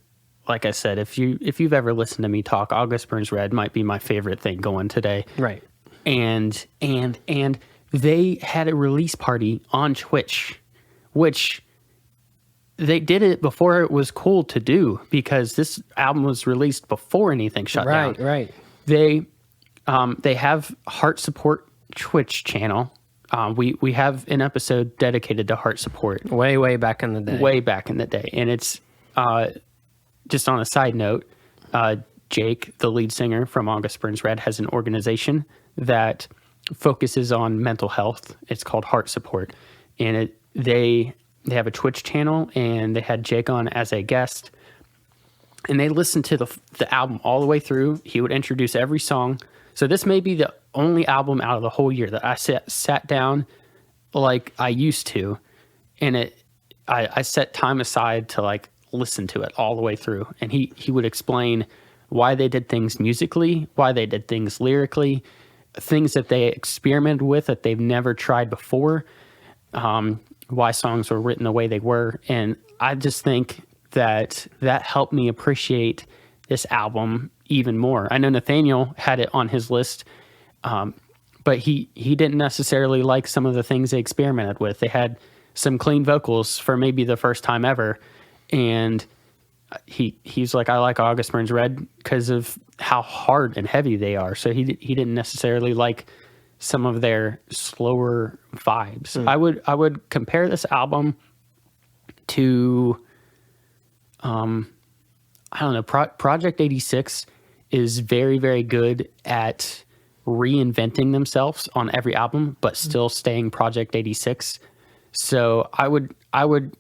like I said, if you've ever listened to me talk, August Burns Red might be my favorite thing going today. Right. And they had a release party on Twitch, which they did it before it was cool to do, because this album was released before anything shut down. Right. They have Heart Support Twitch channel. We have an episode dedicated to Heart Support. Way back in the day. Way back in the day. And it's just on a side note, Jake, the lead singer from August Burns Red, has an organization that focuses on mental health. It's called Heart Support. And they have a Twitch channel, and they had Jake on as a guest. And they listened to the album all the way through. He would introduce every song. So this may be the only album out of the whole year that I sat down like I used to, and I set time aside to listen to it all the way through. And he would explain why they did things musically, why they did things lyrically, things that they experimented with that they've never tried before, why songs were written the way they were. And I just think that helped me appreciate this album even more. I know Nathaniel had it on his list, but he didn't necessarily like some of the things they experimented with. They had some clean vocals for maybe the first time ever, and he's like, I like August Burns Red because of how hard and heavy they are. So he didn't necessarily like some of their slower vibes. I would compare this album to, I don't know, Project 86 is very, very good at reinventing themselves on every album, but still staying Project 86. So I would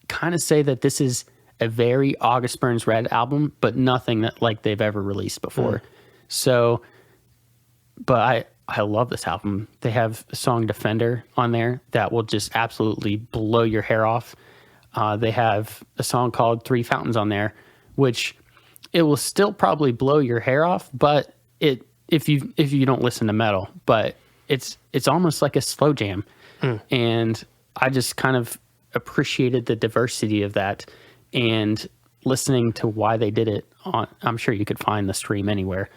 kind of say that this is a very August Burns Red album, but nothing that like they've ever released before. So, but I love this album. They have a song Defender on there that will just absolutely blow your hair off. They have a song called Three Fountains on there, which it will still probably blow your hair off, but if you don't listen to metal, but it's almost like a slow jam. And I just kind of appreciated the diversity of that, and listening to why they did it on, I'm sure you could find the stream anywhere.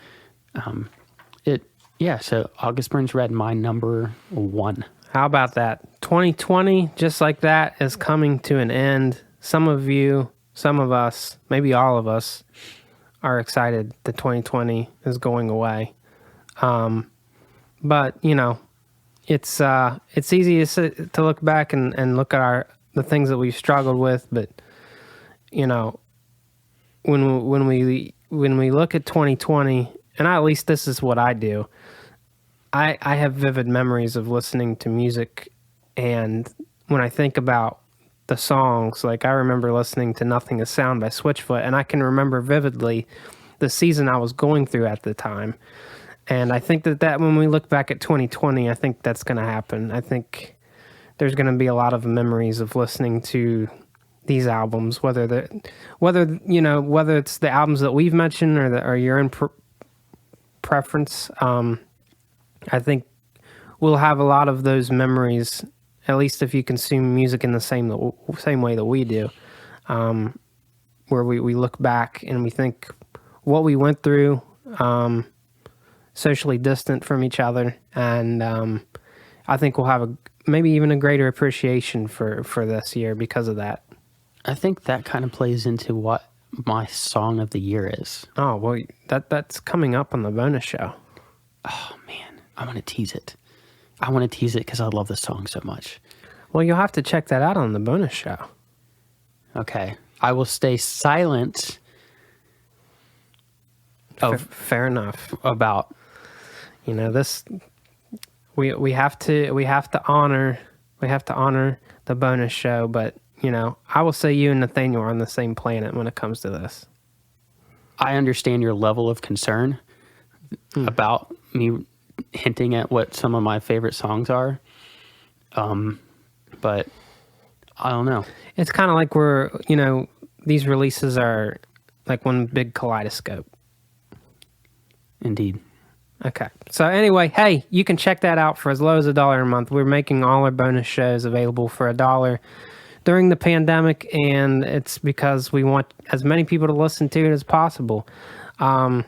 So August Burns Red, my number 1. How about that? 2020, just like that, is coming to an end. Some of you, some of us, maybe all of us, are excited that 2020 is going away. But, you know, it's easy to look back and look at the things that we've struggled with, but, you know, when we look at 2020, and at least this is what I do, I have vivid memories of listening to music, and when I think about the songs, like I remember listening to Nothing Is Sound by Switchfoot, and I can remember vividly the season I was going through at the time. And I think that when we look back at 2020, I think that's going to happen. I think there's going to be a lot of memories of listening to these albums, whether it's the albums that we've mentioned or your own preference. I think we'll have a lot of those memories, at least if you consume music in the same way that we do, where we look back and we think what we went through, socially distant from each other, and I think we'll have maybe even a greater appreciation for this year because of that. I think that kind of plays into what my song of the year is. Oh, well, that's coming up on the bonus show. Oh, man. I want to tease it. I want to tease it because I love the song so much. Well, you'll have to check that out on the bonus show. Okay. I will stay silent. Fair enough. About, you know, this we have to honor the bonus show, but you know, I will say you and Nathaniel are on the same planet when it comes to this. I understand your level of concern about me hinting at what some of my favorite songs are. But I don't know. It's kind of like these releases are like one big kaleidoscope. Indeed. Okay. So anyway, hey, you can check that out for as low as $1 a month. We're making all our bonus shows available for $1 during the pandemic, and it's because we want as many people to listen to it as possible. And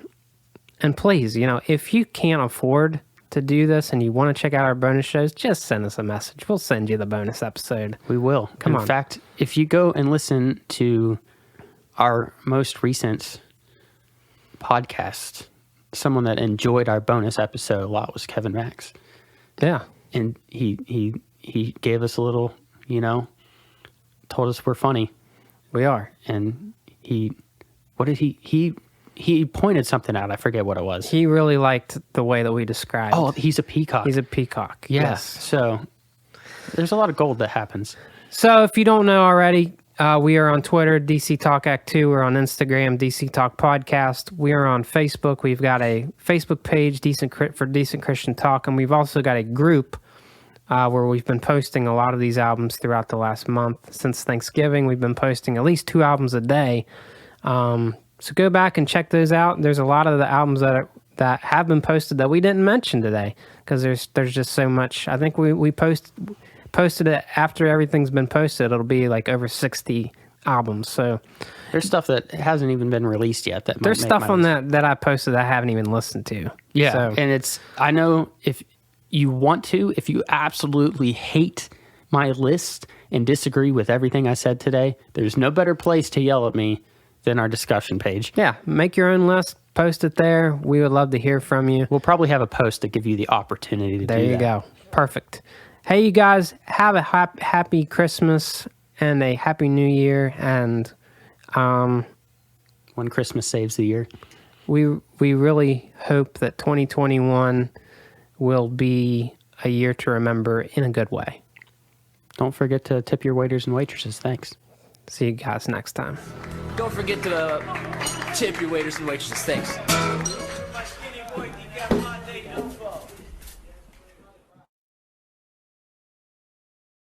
please, you know, if you can't afford to do this and you want to check out our bonus shows, just send us a message. We'll send you the bonus episode. We will. Come on. In fact, if you go and listen to our most recent podcast, someone that enjoyed our bonus episode a lot was Kevin Max. Yeah. And he gave us a little, told us we're funny. We are. And he pointed something out. I forget what it was. He really liked the way that we described. Oh, he's a peacock. He's a peacock. Yes. So there's a lot of gold that happens. So if you don't know already, we are on Twitter, DC Talk Act 2. We're on Instagram, DC Talk Podcast. We are on Facebook. We've got a Facebook page, Decent Christian Talk, and we've also got a group where we've been posting a lot of these albums throughout the last month. Since Thanksgiving, we've been posting at least 2 albums a day. So go back and check those out. There's a lot of the albums that have been posted that we didn't mention today because there's just so much. I think we posted it after everything's been posted. It'll be like over 60 albums. So there's stuff that hasn't even been released yet. There's stuff on that I posted that I haven't even listened to. Yeah, so, and I know if you want to, if you absolutely hate my list and disagree with everything I said today, there's no better place to yell at me than our discussion page. Yeah, make your own list, post it there. We would love to hear from you. We'll probably have a post to give you the opportunity to do that. There you go. Perfect. Hey, you guys, have a happy Christmas and a happy New Year. And When Christmas saves the year. we really hope that 2021 will be a year to remember in a good way. Don't forget to tip your waiters and waitresses. Thanks. See you guys next time. Don't forget to tip your waiters and waitresses. Thanks.